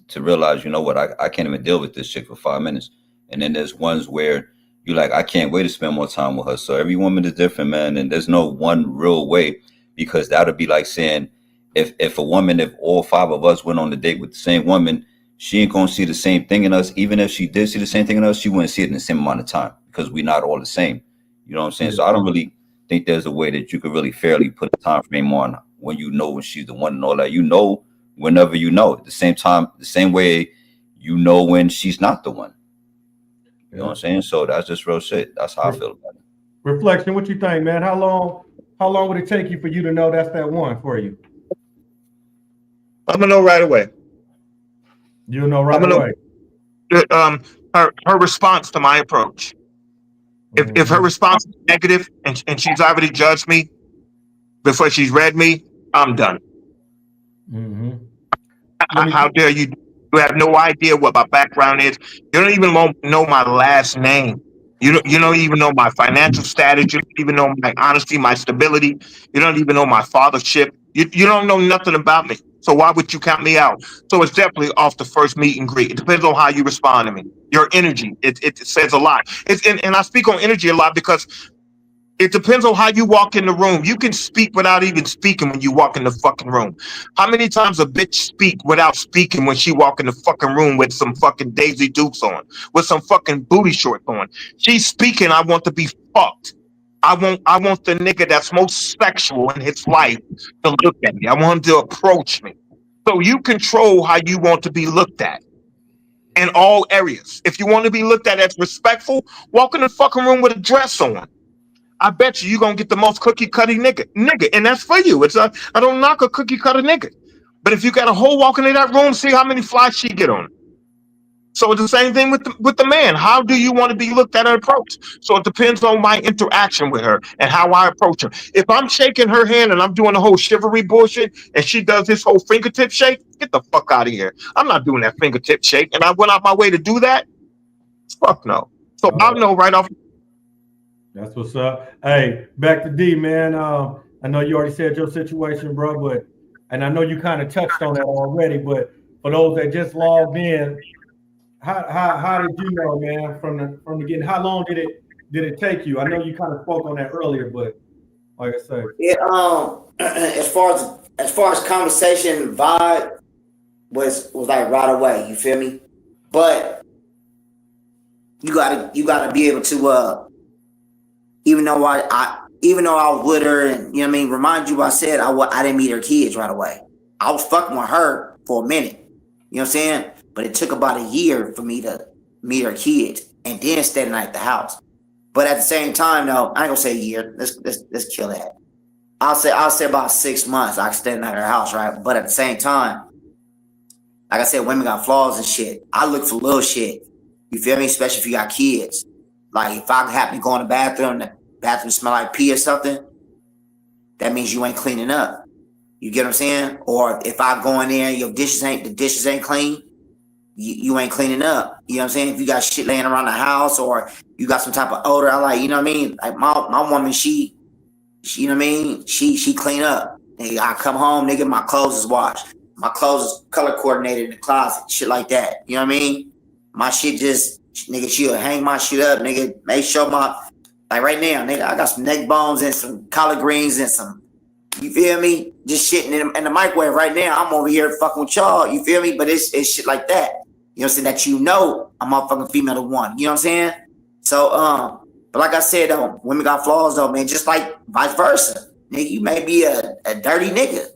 to realize, you know what, I can't even deal with this chick for 5 minutes. And then there's ones where you're like, I can't wait to spend more time with her. So every woman is different, man. And there's no one real way, because that would be like saying if all 5 of us went on a date with the same woman, she ain't gonna see the same thing in us. Even if she did see the same thing in us, she wouldn't see it in the same amount of time, because we're not all the same. You know what I'm saying? So I don't really think there's a way that you could really fairly put a time frame on when you know when she's the one and all that. You know whenever you know. At the same time, the same way you know when she's not the one. You know what I'm saying? So that's just real shit. That's how I feel about it. Reflection, what you think, man? How long would it take you for you to know that's that one for you? I'm gonna know right away. You'll know right away. Her response to my approach. If her response is negative and she's already judged me before she's read me, I'm done. How dare you? You have no idea what my background is. You don't even know my last name. You don't even know my financial status. You don't even know my honesty, my stability. You don't even know my fathership. You don't know nothing about me. So why would you count me out? So it's definitely off the first meet and greet. It depends on how you respond to me. Your energy, it says a lot. And I speak on energy a lot because it depends on how you walk in the room. You can speak without even speaking when you walk in the fucking room. How many times a bitch speak without speaking when she walk in the fucking room with some fucking Daisy Dukes on, with some fucking booty shorts on? She's speaking, I want to be fucked. I want the nigga that's most sexual in his life to look at me. I want him to approach me. So you control how you want to be looked at in all areas. If you want to be looked at as respectful, walk in the fucking room with a dress on. I bet you're going to get the most cookie cutter nigga. And that's for you. I don't knock a cookie cutter nigga. But if you got a hoe walking in that room, see how many flies she get on. So it's the same thing with the man. How do you want to be looked at and approached? So it depends on my interaction with her and how I approach her. If I'm shaking her hand and I'm doing the whole chivalry bullshit and she does this whole fingertip shake, get the fuck out of here. I'm not doing that fingertip shake. And I went out my way to do that. Fuck no. So I'll know right off. That's what's up. Hey, back to D, man. I know you already said your situation, bro, and I know you kind of touched on that already, but for those that just logged in, how did you know, man, from the beginning? How long did it take you? I know you kind of spoke on that earlier, but like I said, as far as conversation vibe was like right away. You feel me? But you gotta be able to even though I was with her, and you know what I mean, remind you what I said, I didn't meet her kids right away. I was fucking with her for a minute. You know what I'm saying? But it took about a year for me to meet her kids and then stay the night at the house. But at the same time, though, I ain't gonna say a year. Let's kill that. I'll say about 6 months. I extended at her house, right? But at the same time, like I said, women got flaws and shit. I look for little shit. You feel me? Especially if you got kids. Like if I happen to go in the bathroom smell like pee or something, that means you ain't cleaning up. You get what I'm saying? Or if I go in there and the dishes ain't clean, you ain't cleaning up. You know what I'm saying? If you got shit laying around the house or you got some type of odor, I like, you know what I mean? Like my woman, she you know what I mean? She clean up. Nigga, I come home, nigga, my clothes is washed. My clothes is color coordinated in the closet, shit like that. You know what I mean? My shit just, nigga, she'll hang my shit up, nigga. Make sure like right now, nigga, I got some neck bones and some collard greens and some, you feel me? Just shitting in the microwave right now. I'm over here fucking with y'all, you feel me? But it's shit like that. You know what I'm saying? That you know I'm a fucking female to one. You know what I'm saying? So, but like I said, though, women got flaws, though, man. Just like vice versa. Nigga, you may be a dirty nigga.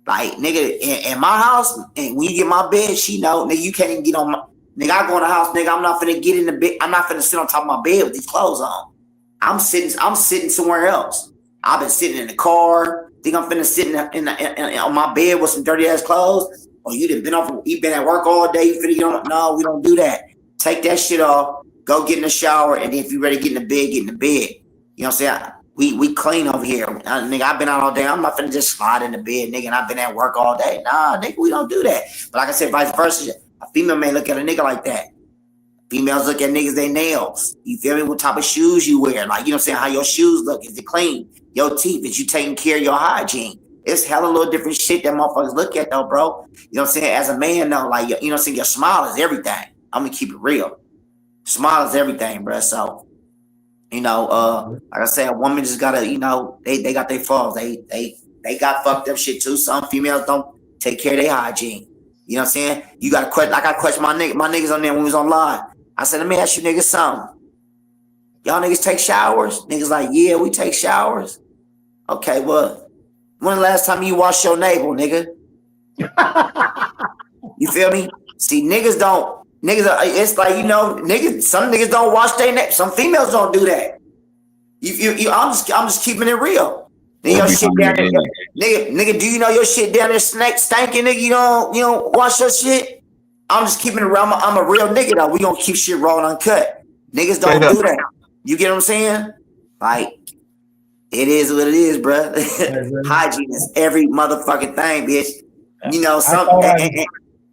Like, nigga, in my house, and when you get my bed, she know, nigga, you can't even get on my, nigga, I go in the house, nigga, I'm not finna get in the bed, I'm not finna sit on top of my bed with these clothes on. I'm sitting somewhere else. I've been sitting in the car, think I'm finna sit on my bed with some dirty ass clothes, or you been at work all day, you finna get on, no, we don't do that. Take that shit off, go get in the shower, and then if you ready to get in the bed, get in the bed. You know what I'm saying? We clean over here. Nigga, I've been out all day. I'm not finna just slide in the bed, nigga, and I've been at work all day. Nah, nigga, we don't do that. But like I said, vice versa. A female may look at a nigga like that. Females look at niggas, they nails. You feel me? What type of shoes you wear. Like, you know what I'm saying? How your shoes look. Is it clean? Your teeth. Is you taking care of your hygiene? It's hella little different shit that motherfuckers look at, though, bro. You know what I'm saying? As a man, though, like, you know what I'm saying? Your smile is everything. I'm gonna keep it real. Smile is everything, bro. So, you know, like I said, a woman just gotta, you know, they got their flaws. They got fucked up shit too. Some females don't take care of their hygiene. You know what I'm saying? You gotta question. Like I question my niggas on there when we was on live. I said, let me ask you niggas something. Y'all niggas take showers? Niggas like, yeah, we take showers. Okay, well, when the last time you washed your navel, nigga? You feel me? See, niggas, it's like, you know, niggas, some niggas don't wash their neck. Some females don't do that. I'm just keeping it real. Then your shit down there, nigga, do you know your shit down there stinking, nigga? You don't wash your shit? I'm just keeping it real. I'm a real nigga, though. We gonna keep shit raw and uncut. Niggas don't do that. You get what I'm saying? Like, it is what it is, bro. Hygiene is every motherfucking thing, bitch. You know,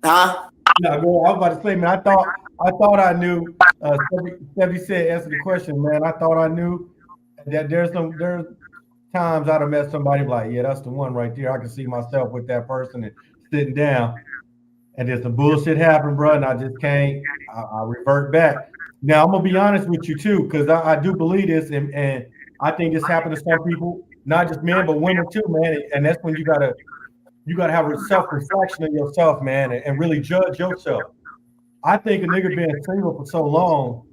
huh? Yeah, I was about to say, man, I thought I knew. Stevie said, answer the question, man. I thought I knew that there's times I'd have met somebody like, yeah, that's the one right there. I can see myself with that person and sitting down, and then some bullshit happened, bro, and I just can't. I revert back. Now I'm gonna be honest with you too, because I do believe this, and I think this happened to some people, not just men but women too, man. And that's when you gotta have a self-reflection of yourself, man, and really judge yourself. I think a nigga being single for so long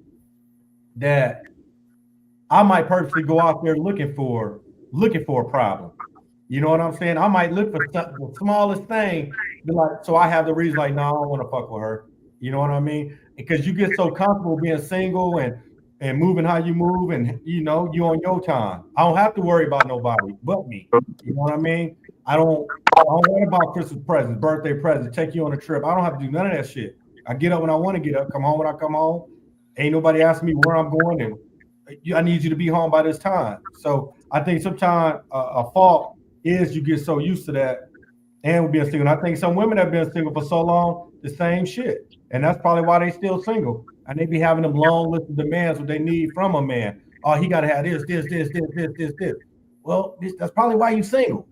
that I might purposely go out there looking for a problem. You know what I'm saying? I might look for the smallest thing, be like, so I have the reason, like, no, I don't want to fuck with her. You know what I mean? Because you get so comfortable being single and moving how you move, and you know, you on your time. I don't have to worry about nobody but me. You know what I mean? I don't worry about Christmas presents, birthday presents, take you on a trip. I don't have to do none of that shit. I get up when I want to get up, come home when I come home. Ain't nobody asking me where I'm going, and I need you to be home by this time. So I think sometimes a fault is you get so used to that and being single. And I think some women have been single for so long, the same shit. And that's probably why they still single. And they be having them long list of demands what they need from a man. Oh, he got to have this. Well, that's probably why you single.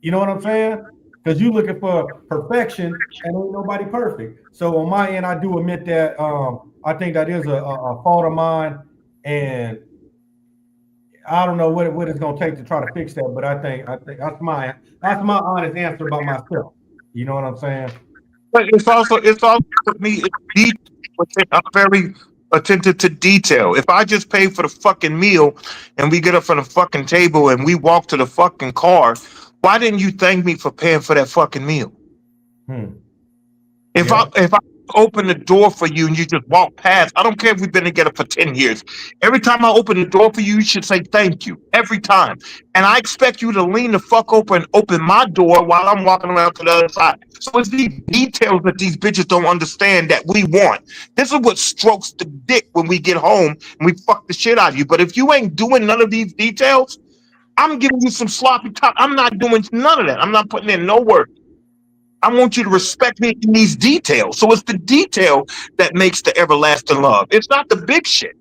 You know what I'm saying? Because you looking for perfection and ain't nobody perfect. So on my end, I do admit that I think that is a fault of mine. And I don't know what it's gonna take to try to fix that, but I think that's my honest answer about myself. You know what I'm saying? But it's also for me. I'm very attentive to detail. If I just pay for the fucking meal and we get up from the fucking table and we walk to the fucking car, why didn't you thank me for paying for that fucking meal? If I open the door for you and you just walk past. I don't care if we've been together for 10 years. Every time I open the door for you, you should say thank you. Every time. And I expect you to lean the fuck over and open my door while I'm walking around to the other side. So it's these details that these bitches don't understand that we want. This is what strokes the dick when we get home and we fuck the shit out of you. But if you ain't doing none of these details, I'm giving you some sloppy talk. I'm not doing none of that. I'm not putting in no work. I want you to respect me in these details. So it's the detail that makes the everlasting love. It's not the big shit.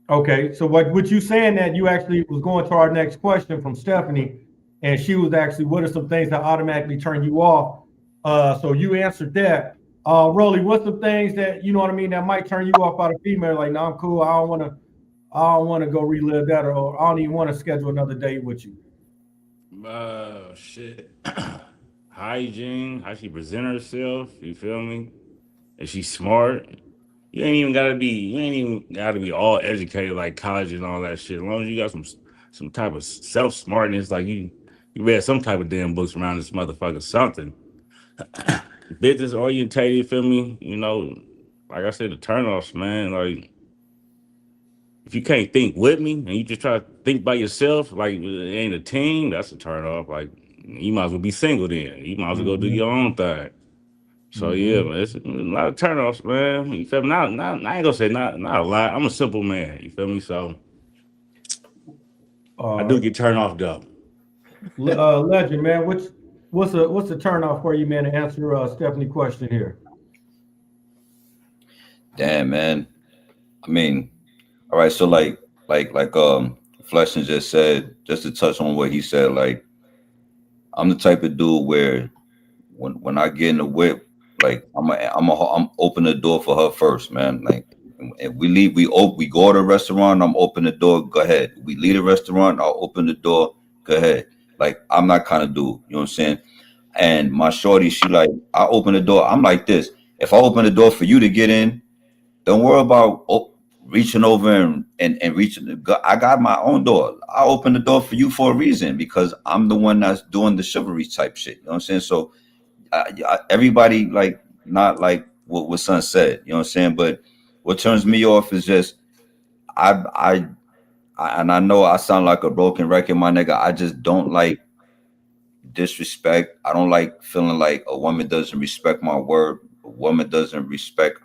Okay, so what you saying that you actually was going to our next question from Stephanie, and she was actually, what are some things that automatically turn you off? So you answered that. Rolly, what's some things that you know what I mean that might turn you off out of female? Like, no, I'm cool. I don't want to go relive that, or I don't even want to schedule another date with you. Shit. Hygiene, how she present herself, you feel me? If she's smart, you ain't even gotta be all educated like college and all that shit. As long as you got some type of self smartness, like you read some type of damn books around this motherfucker, something. Business orientated, you feel me? You know, like I said, the turnoffs, man. Like if you can't think with me and you just try to think by yourself, like it ain't a team, that's a turn off. Like you might as well be single then. You might as well go do your own thing. So yeah, man, it's a lot of turnoffs, man. You feel me? Not I ain't gonna say not a lot. I'm a simple man. You feel me? So I do get turned off though. Legend, man, what's a turn off for you, man? To answer Stephanie's question here. Damn, man. I mean, all right. So like Fleshin just said, just to touch on what he said, like I'm the type of dude where when I get in the whip, like I'm open the door for her first, man. Like if we leave, we go to the restaurant, I'm open the door, go ahead. We leave the restaurant, I'll open the door, go ahead. Like I'm that kind of dude, you know what I'm saying? And my shorty, she like, I open the door, I'm like this. If I open the door for you to get in, don't worry about reaching over and reaching. I got my own door. I open the door for you for a reason because I'm the one that's doing the chivalry type shit. You know what I'm saying? So everybody like not like what Son said. You know what I'm saying? But what turns me off is just I and I know I sound like a broken record, my nigga. I just don't like disrespect. I don't like feeling like a woman doesn't respect my word. A woman doesn't respect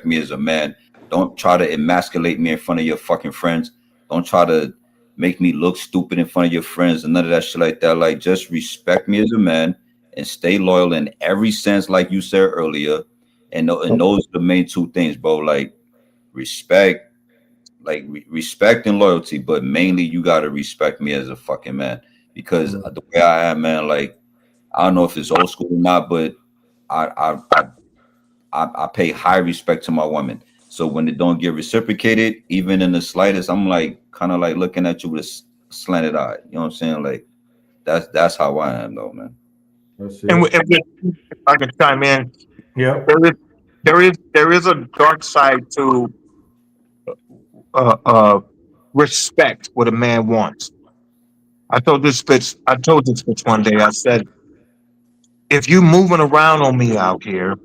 me as a man. Don't try to emasculate me in front of your fucking friends. Don't try to make me look stupid in front of your friends and none of that shit like that. Like just respect me as a man and stay loyal in every sense, like you said earlier. And those are the main two things, bro. Like respect, respect and loyalty, but mainly you gotta respect me as a fucking man. Because the way I am, man, like I don't know if it's old school or not, but I pay high respect to my woman. So when it don't get reciprocated, even in the slightest, I'm like kind of like looking at you with a slanted eye. You know what I'm saying? Like that's how I am, though, man. And if I can chime in, Yeah. there is a dark side to respect what a man wants. I told this bitch one day. I said, if you moving around on me out here,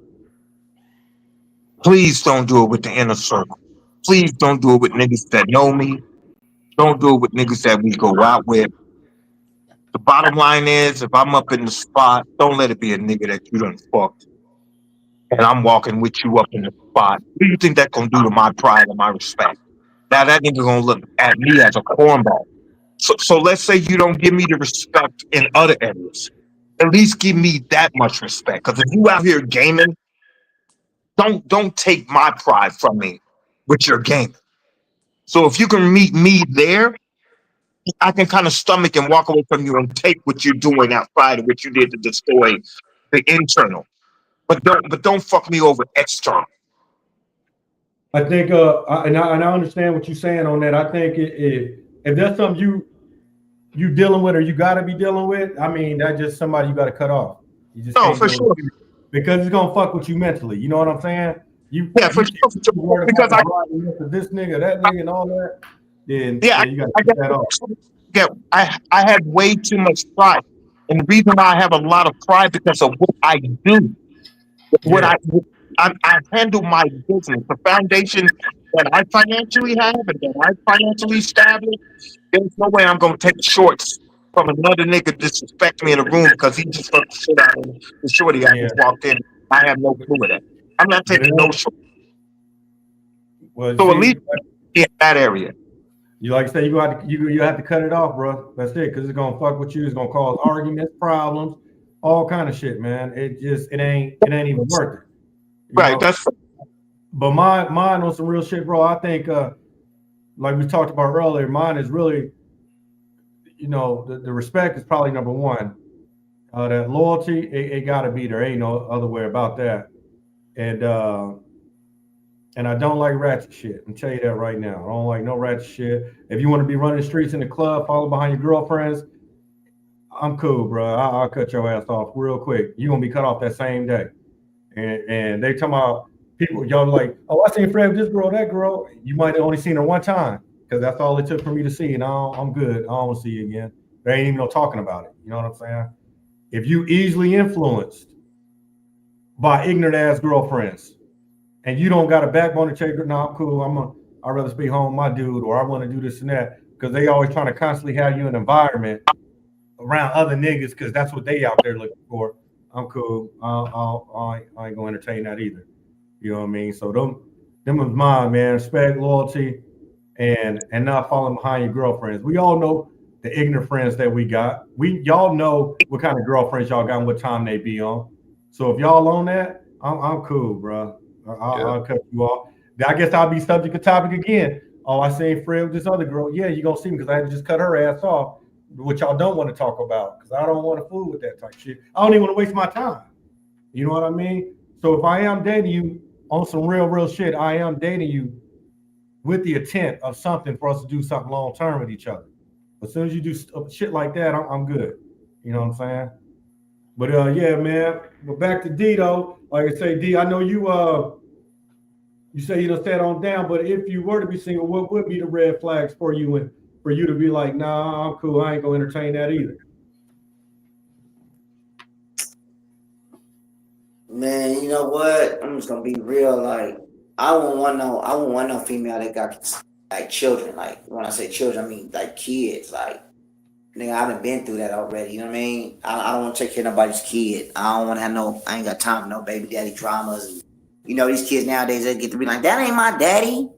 please don't do it with the inner circle. Please don't do it with niggas that know me. Don't do it with niggas that we go out with. The bottom line is, if I'm up in the spot, don't let it be a nigga that you done fucked. And I'm walking with you up in the spot. What do you think that's gonna do to my pride and my respect? Now that nigga gonna look at me as a cornball. So let's say you don't give me the respect in other areas. At least give me that much respect. Because if you out here gaming, don't take my pride from me with your gaming. So if you can meet me there, I can kind of stomach and walk away from you and take what you're doing outside of what you did to destroy the internal. But don't fuck me over external. I think, and I understand what you're saying on that. I think if that's something you dealing with or you got to be dealing with, I mean, that's just somebody you got to cut off. You just No, for sure. Because it's gonna fuck with you mentally. You know what I'm saying? For sure. Because this nigga, that nigga, and all that. Then you got to cut that off. Yeah, I have way too much pride, and the reason why I have a lot of pride because of what I do. I handle my business. The foundation that I financially have and that I financially established, there's no way I'm gonna take shorts from another nigga disrespect me in a room because he just fucked the shit out of the shorty I Yeah. just walked in. I have no clue of that. I'm not taking no shorts. Well, So at see, least in that area. you like to say you have to cut it off, bro. That's it, because it's gonna fuck with you. It's gonna cause arguments, problems, all kind of shit, man. It ain't even worth it. You Right. know? That's But mine on some real shit, bro. I think like we talked about earlier, mine is really, the respect is probably number one. That loyalty, it gotta be there. Ain't no other way about that. And I don't like ratchet shit. I'm tell you that right now. I don't like no ratchet shit. If you want to be running the streets in the club, follow behind your girlfriends, I'm cool, bro. I'll cut your ass off real quick. You're gonna be cut off that same day. And they talking about people, y'all like, oh, I seen Fred with this girl, that girl. You might have only seen her one time because that's all it took for me to see. And I'm good. I don't want to see you again. There ain't even no talking about it. You know what I'm saying? If you easily influenced by ignorant ass girlfriends, and you don't got a backbone to check, no, I'm cool. I'd rather be home with my dude, or I want to do this and that, because they always trying to constantly have you in an environment around other niggas, because that's what they out there looking for. I'm cool. I ain't gonna entertain that either. You know what I mean? So them was mine, man. Respect, loyalty, and not falling behind your girlfriends. We all know the ignorant friends that we got. Y'all know what kind of girlfriends y'all got and what time they be on. So if y'all on that, I'm cool, bro. I'll cut you off. I guess I'll be subject to topic again. Oh, I seen Fred with this other girl. Yeah, you gonna see me because I had to just cut her ass off, which y'all don't want to talk about because I don't want to fool with that type of shit. I don't even want to waste my time. You know what I mean? So if I am dating you on some real shit, I am dating you with the intent of something for us to do something long term with each other. As soon as you do shit like that, I'm good. You know what I'm saying? But yeah, man. But back to D though. Like I say, D, I know you say you don't stand on down, but if you were to be single, what would be the red flags for you and for you to be like, nah, I'm cool. I ain't gonna entertain that either. Man, you know what? I'm just gonna be real. Like, I won't want no female that got like children. Like, when I say children, I mean like kids. Like, nigga, I done been through that already. You know what I mean? I don't want to take care of nobody's kid. I don't want to have I ain't got time for no baby daddy dramas. And, these kids nowadays, they get to be like, that ain't my daddy.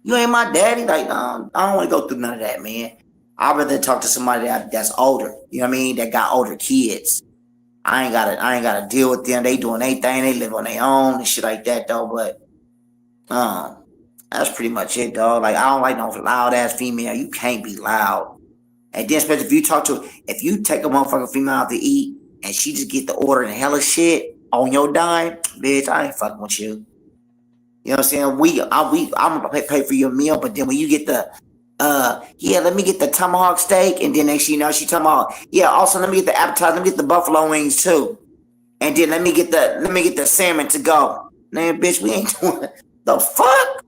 You ain't my daddy. Like, I don't want to go through none of that, man. I'd rather talk to somebody that's older. You know what I mean? That got older kids. I ain't gotta deal with them. They doing their thing. They live on their own and shit like that, though. But that's pretty much it, dog. Like, I don't like no loud ass female. You can't be loud. And then, especially if you take a motherfucking female out to eat and she just get the order and hella shit on your dime, bitch, I ain't fucking with you. You know what I'm saying? I'm gonna pay for your meal, but then when you get the let me get the tomahawk steak, and then next you know she talking about, yeah, also let me get the appetizer, let me get the buffalo wings too, and then let me get the salmon to go. Man, bitch, we ain't doing the fuck.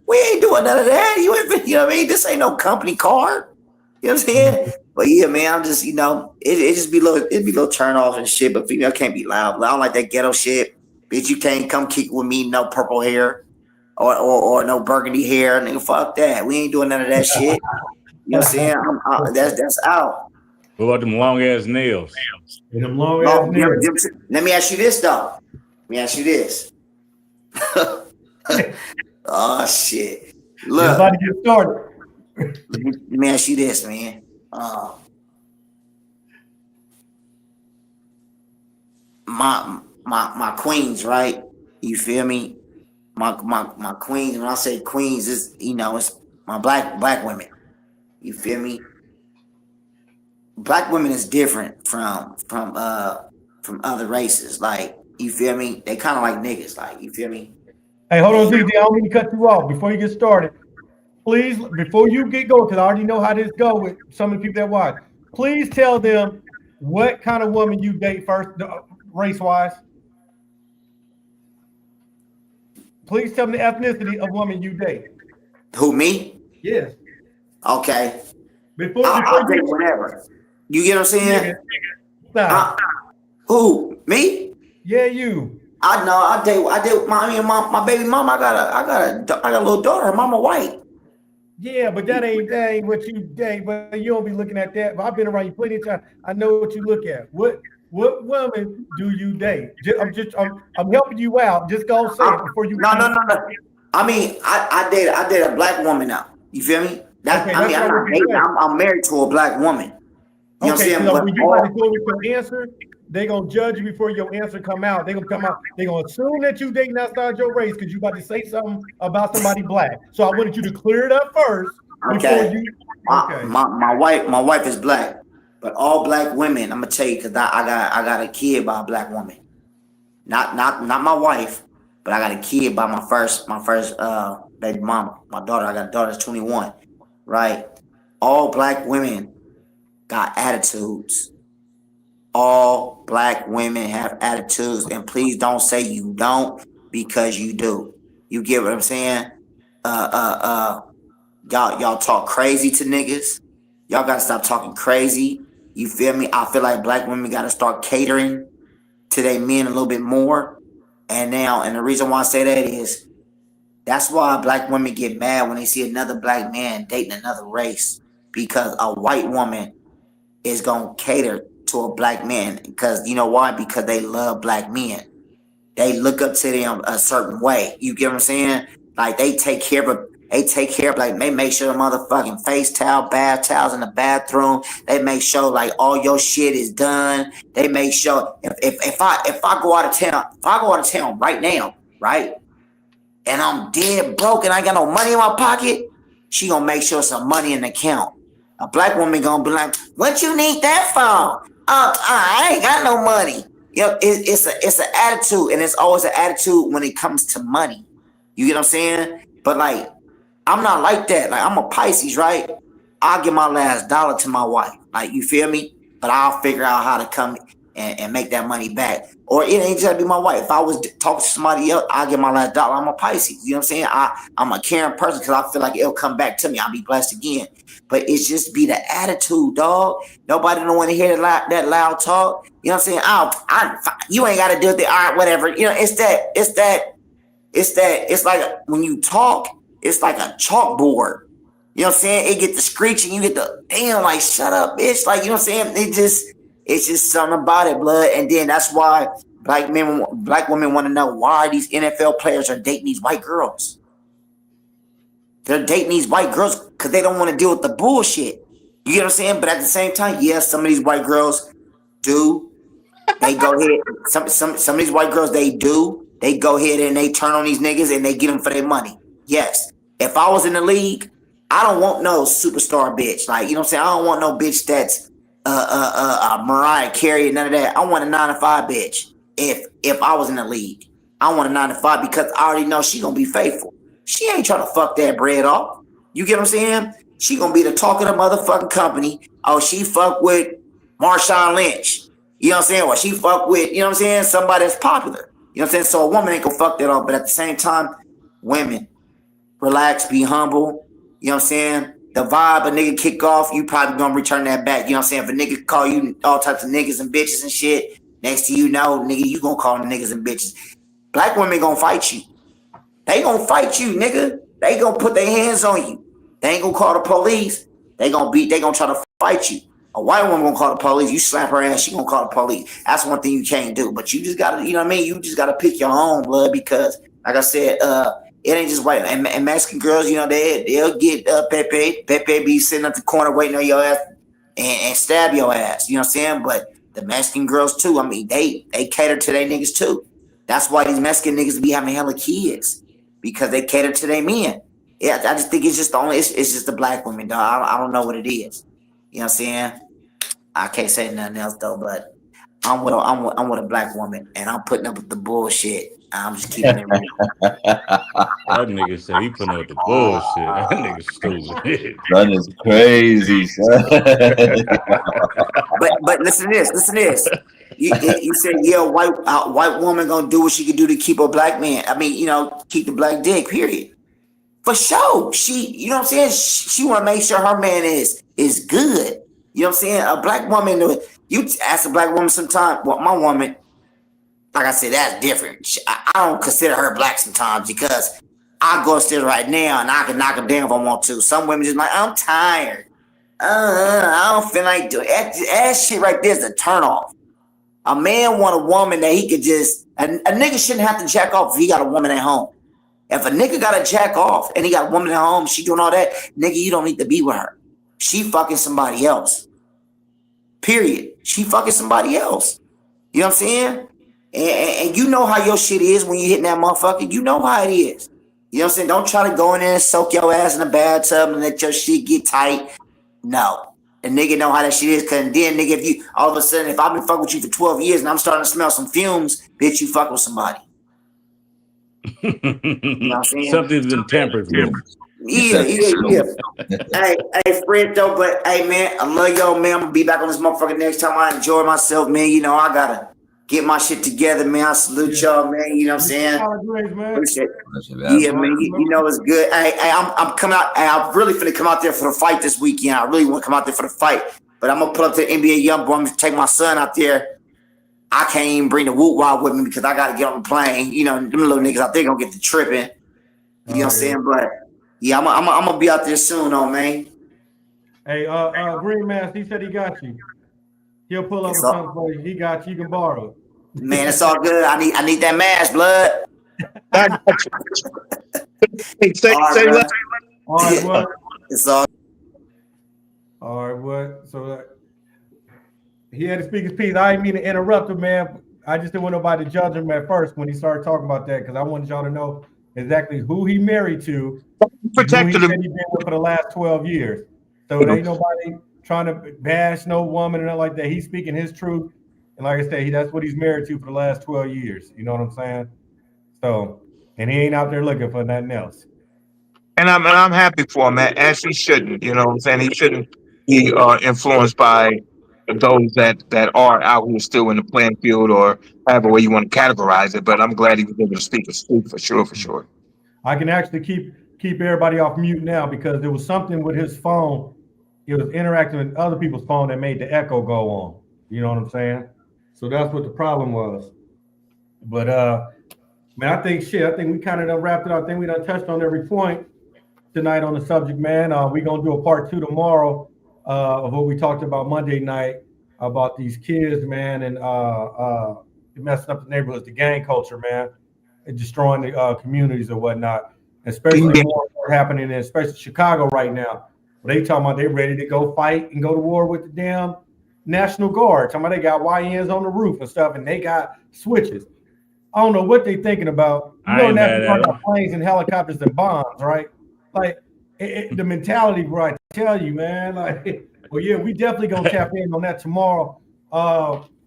We ain't doing none of that. You know what I mean? This ain't no company card. You know what I'm saying? But yeah, man, I'm just, it just be little turn off and shit, but female can't be loud. I don't like that ghetto shit. Bitch, you can't come kick with me, no purple hair or no burgundy hair. Nigga, fuck that. We ain't doing none of that shit. You know what I'm saying? That's out. What about them long ass nails? And them long ass nails. Let me ask you this though. Let me ask you this. Oh shit. Look. It's about to get started. Let me ask you this, man. My queens, right? You feel me? My queens. When I say queens, it's my black women. You feel me? Black women is different from other races. Like, you feel me? They kind of like niggas. Like, you feel me? Hey, hold on, DD. I don't mean to cut you off before you get started. Please, before you get going, because I already know how this go with some of the people that watch. Please tell them what kind of woman you date first, race-wise. Please tell them the ethnicity of woman you date. Who, me? Yes. Okay. Before I'll date whatever. You get what I'm saying? Stop. Who? Me? Yeah, you. I know. I did. My baby mama. I got a little daughter. Her mama white. Yeah, but that ain't what you but you don't be looking at that. But I've been around you plenty of times. I know what you look at. What woman do you date? I'm helping you out. Just go say it before you. No. I mean, I date a black woman now. You feel me? Okay, I'm not dating. I'm married to a black woman. You know what I'm saying? So when you about to go with your answer, they gonna judge you before your answer come out. They gonna assume that you dating outside your race because you about to say something about somebody black. So I wanted you to clear it up first before you. Okay. My wife is black, but all black women, I'm gonna tell you, because I got a kid by a black woman. Not my wife, but I got a kid by my first baby mama. My daughter, I got a daughter that's 21. Right? All black women got attitudes. All black women have attitudes, and please don't say you don't, because you do. You get what I'm saying? Y'all talk crazy to niggas. Y'all gotta stop talking crazy. You feel me? I feel like black women gotta start catering to their men a little bit more. And the reason why I say that is that's why black women get mad when they see another black man dating another race, because a white woman is gonna cater to a black man. Because you know why? Because they love black men. They look up to them a certain way. You get what I'm saying? Like they take care of like they make sure the motherfucking face towel, bath towels in the bathroom. They make sure like all your shit is done. They make sure if I go out of town right now, right? And I'm dead broke and I got no money in my pocket, she gonna make sure some money in the account. A black woman gonna be like, "What you need that for? I ain't got no money." It's an attitude, and it's always an attitude when it comes to money. You get what I'm saying? But like, I'm not like that. Like, I'm a Pisces, right? I'll give my last dollar to my wife. Like, you feel me? But I'll figure out how to come and make that money back. Or it ain't just be my wife. If I was talking to somebody else, I'll give my last dollar. I'm a Pisces. You know what I'm saying? I'm a caring person because I feel like it'll come back to me. I'll be blessed again. But it's just be the attitude, dog. Nobody don't want to hear that loud talk. You know what I'm saying? You ain't got to do it. All right, whatever. You know, it's like when you talk, it's like a chalkboard. You know what I'm saying? It get the screeching, you get the damn, like, shut up, bitch. Like, you know what I'm saying? It's just something about it, blood. And then that's why black women want to know why these NFL players are dating these white girls. They're dating these white girls because they don't want to deal with the bullshit. You get what I'm saying? But at the same time, yes, some of these white girls do. They go ahead. Some of these white girls, they do. They go ahead and they turn on these niggas and they get them for their money. Yes. If I was in the league, I don't want no superstar bitch. Like, you know what I'm saying? I don't want no bitch that's Mariah Carey and none of that. I want a 9-to-5 bitch. If I was in the league, I want a 9-to-5 because I already know she gonna be faithful. She ain't trying to fuck that bread off. You get what I'm saying? She gonna be the talk of the motherfucking company. Oh, she fuck with Marshawn Lynch. You know what I'm saying? Or she fuck with, you know what I'm saying, somebody that's popular. You know what I'm saying? So a woman ain't gonna fuck that off. But at the same time, women, relax, be humble. You know what I'm saying? The vibe a nigga kick off, you probably gonna return that back. You know what I'm saying? If a nigga call you all types of niggas and bitches and shit, next to you know, nigga, you gonna call them niggas and bitches. Black women gonna fight you. They gonna fight you, nigga. They gonna put their hands on you. They ain't gonna call the police. They gonna try to fight you. A white woman gonna call the police. You slap her ass, she gonna call the police. That's one thing you can't do. But you just gotta, you know what I mean? You just gotta pick your own, blood, because like I said, it ain't just white. And Mexican girls, you know, they'll get Pepe. Pepe be sitting at the corner waiting on your ass and stab your ass. You know what I'm saying? But the Mexican girls too, I mean, they cater to their niggas too. That's why these Mexican niggas be having hella kids, because they cater to their men. Yeah, I just think it's just the black women, dog. I don't know what it is. You know what I'm saying? I can't say nothing else though, but I'm with a black woman, and I'm putting up with the bullshit. I'm just keeping it real. That nigga said he putting up the bullshit. That nigga stupid. That is crazy, son. But listen to this. You said, yeah, white woman gonna do what she can do to keep a black man. I mean, you know, keep the black dick. Period. For sure. You know what I'm saying? She want to make sure her man is good. You know what I'm saying? A black woman, you ask a black woman sometime, well, my woman, like I said, that's different. I don't consider her black sometimes because I go upstairs right now and I can knock her down if I want to. Some women just like, I'm tired. I don't feel like doing that shit right there is a turn off. A man want a woman that he could just a nigga shouldn't have to jack off if he got a woman at home. If a nigga got to jack off and he got a woman at home, she doing all that, nigga, you don't need to be with her. She fucking somebody else. Period. She fucking somebody else. You know what I'm saying? And you know how your shit is when you hitting that motherfucker. You know how it is. You know what I'm saying? Don't try to go in there and soak your ass in the bathtub and let your shit get tight. No. And nigga know how that shit is. Cause then nigga, if you all of a sudden, if I've been fucking with you for 12 years and I'm starting to smell some fumes, bitch, you fuck with somebody. You know what I'm saying? Something's been tampered with. Yeah. Hey, Fred, though, but hey, man, I love y'all, man. I'm gonna be back on this motherfucker next time. I enjoy myself, man. You know, I gotta get my shit together, man. I salute y'all, man. You know what I'm saying? Appreciate it. Yeah, man. You know it's good. Hey, I'm coming out. Hey, I'm really finna come out there for the fight this weekend. I really want to come out there for the fight, but I'm gonna put up to the NBA Youngboy. I'm gonna take my son out there. I can't even bring the Woot Wild with me because I gotta get on the plane. You know, them little niggas out there gonna get the tripping. You know what I'm saying? But yeah, I'm gonna be out there soon, though, man. Hey, Green Mask, he said he got you. He'll pull up with something for you. He got you. You can borrow it. Man, it's all good. I need that mask, blood. Say less. All right, what? It's all. All right, what? So he had to speak his piece. I didn't mean to interrupt him, man. I just didn't want nobody to judge him at first when he started talking about that because I wanted y'all to know exactly who he married to, Protected him. He's been with for the last 12 years. So it ain't nobody trying to bash no woman or nothing like that. He's speaking his truth. And like I said, that's what he's married to for the last 12 years. You know what I'm saying? So, and he ain't out there looking for nothing else. And I'm happy for him, as he shouldn't. You know what I'm saying? He shouldn't be influenced by those that are out here still in the playing field or however way you want to categorize it. But I'm glad he was able to speak his truth for sure. I can actually keep everybody off mute now because there was something with his phone. It was interacting with other people's phone that made the echo go on. You know what I'm saying? So that's what the problem was. But man, I think we kind of done wrapped it up. I think we done touched on every point tonight on the subject, man. We're gonna do a part 2 tomorrow of what we talked about Monday night about these kids, man, and messing up the neighborhoods, the gang culture, man, and destroying the communities or whatnot. Especially more happening in especially Chicago right now. They talking about they ready to go fight and go to war with the damn National Guard. Talking about they got YNs on the roof and stuff, and they got switches. I don't know what they thinking about. You know, National Guard got planes and helicopters and bombs, right? Like the mentality, bro. I tell you, man. Like, well, yeah, we definitely gonna tap in on that tomorrow.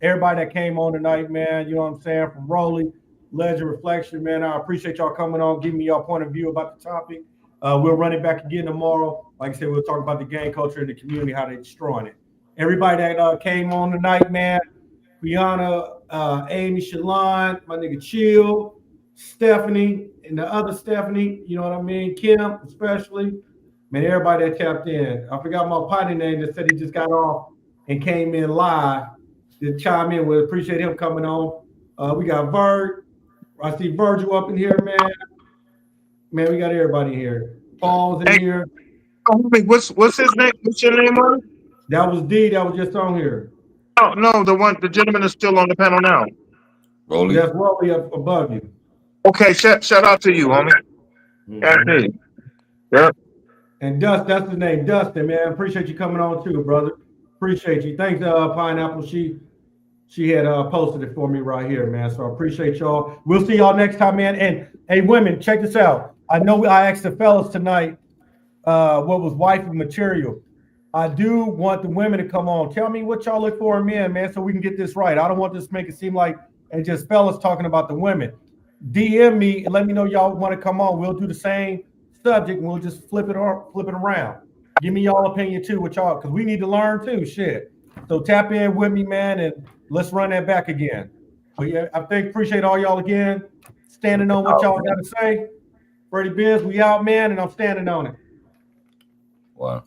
Everybody that came on tonight, man. You know what I'm saying? From Rolly, Legend, Reflection, man. I appreciate y'all coming on, giving me your point of view about the topic. We'll run it back again tomorrow. Like I said, we'll talk about the gang culture in the community, how they're destroying it. Everybody that came on tonight, man. Brianna, Amy, Shalon, my nigga Chill, Stephanie, and the other Stephanie, you know what I mean? Kim, especially. Man, everybody that tapped in. I forgot my partner name that said he just got off and came in live to chime in. We appreciate him coming on. We got Virg. I see Virgil up in here, man. Man, we got everybody here. Paul's in here. What's his name? What's your name on it? That was D. That was just on here. No, the gentleman is still on the panel now. Rolly. That's Rolly up above you. Okay, shout out to you, homie. Mm-hmm. Yep. And Dust, that's his name, Dustin, man. Appreciate you coming on too, brother. Appreciate you. Thanks, Pineapple. She had posted it for me right here, man. So I appreciate y'all. We'll see y'all next time, man. And hey, women, check this out. I know I asked the fellas tonight what was wifey material. I do want the women to come on. Tell me what y'all look for in men, man, so we can get this right. I don't want this to make it seem like it's just fellas talking about the women. DM me and let me know y'all want to come on. We'll do the same subject and we'll just flip it around. Give me y'all opinion too, with y'all, because we need to learn too. Shit. So tap in with me, man, and let's run that back again. But yeah, I appreciate all y'all again. Standing on what y'all got to say. Freddie Biz, we out, man, and I'm standing on it. Wow.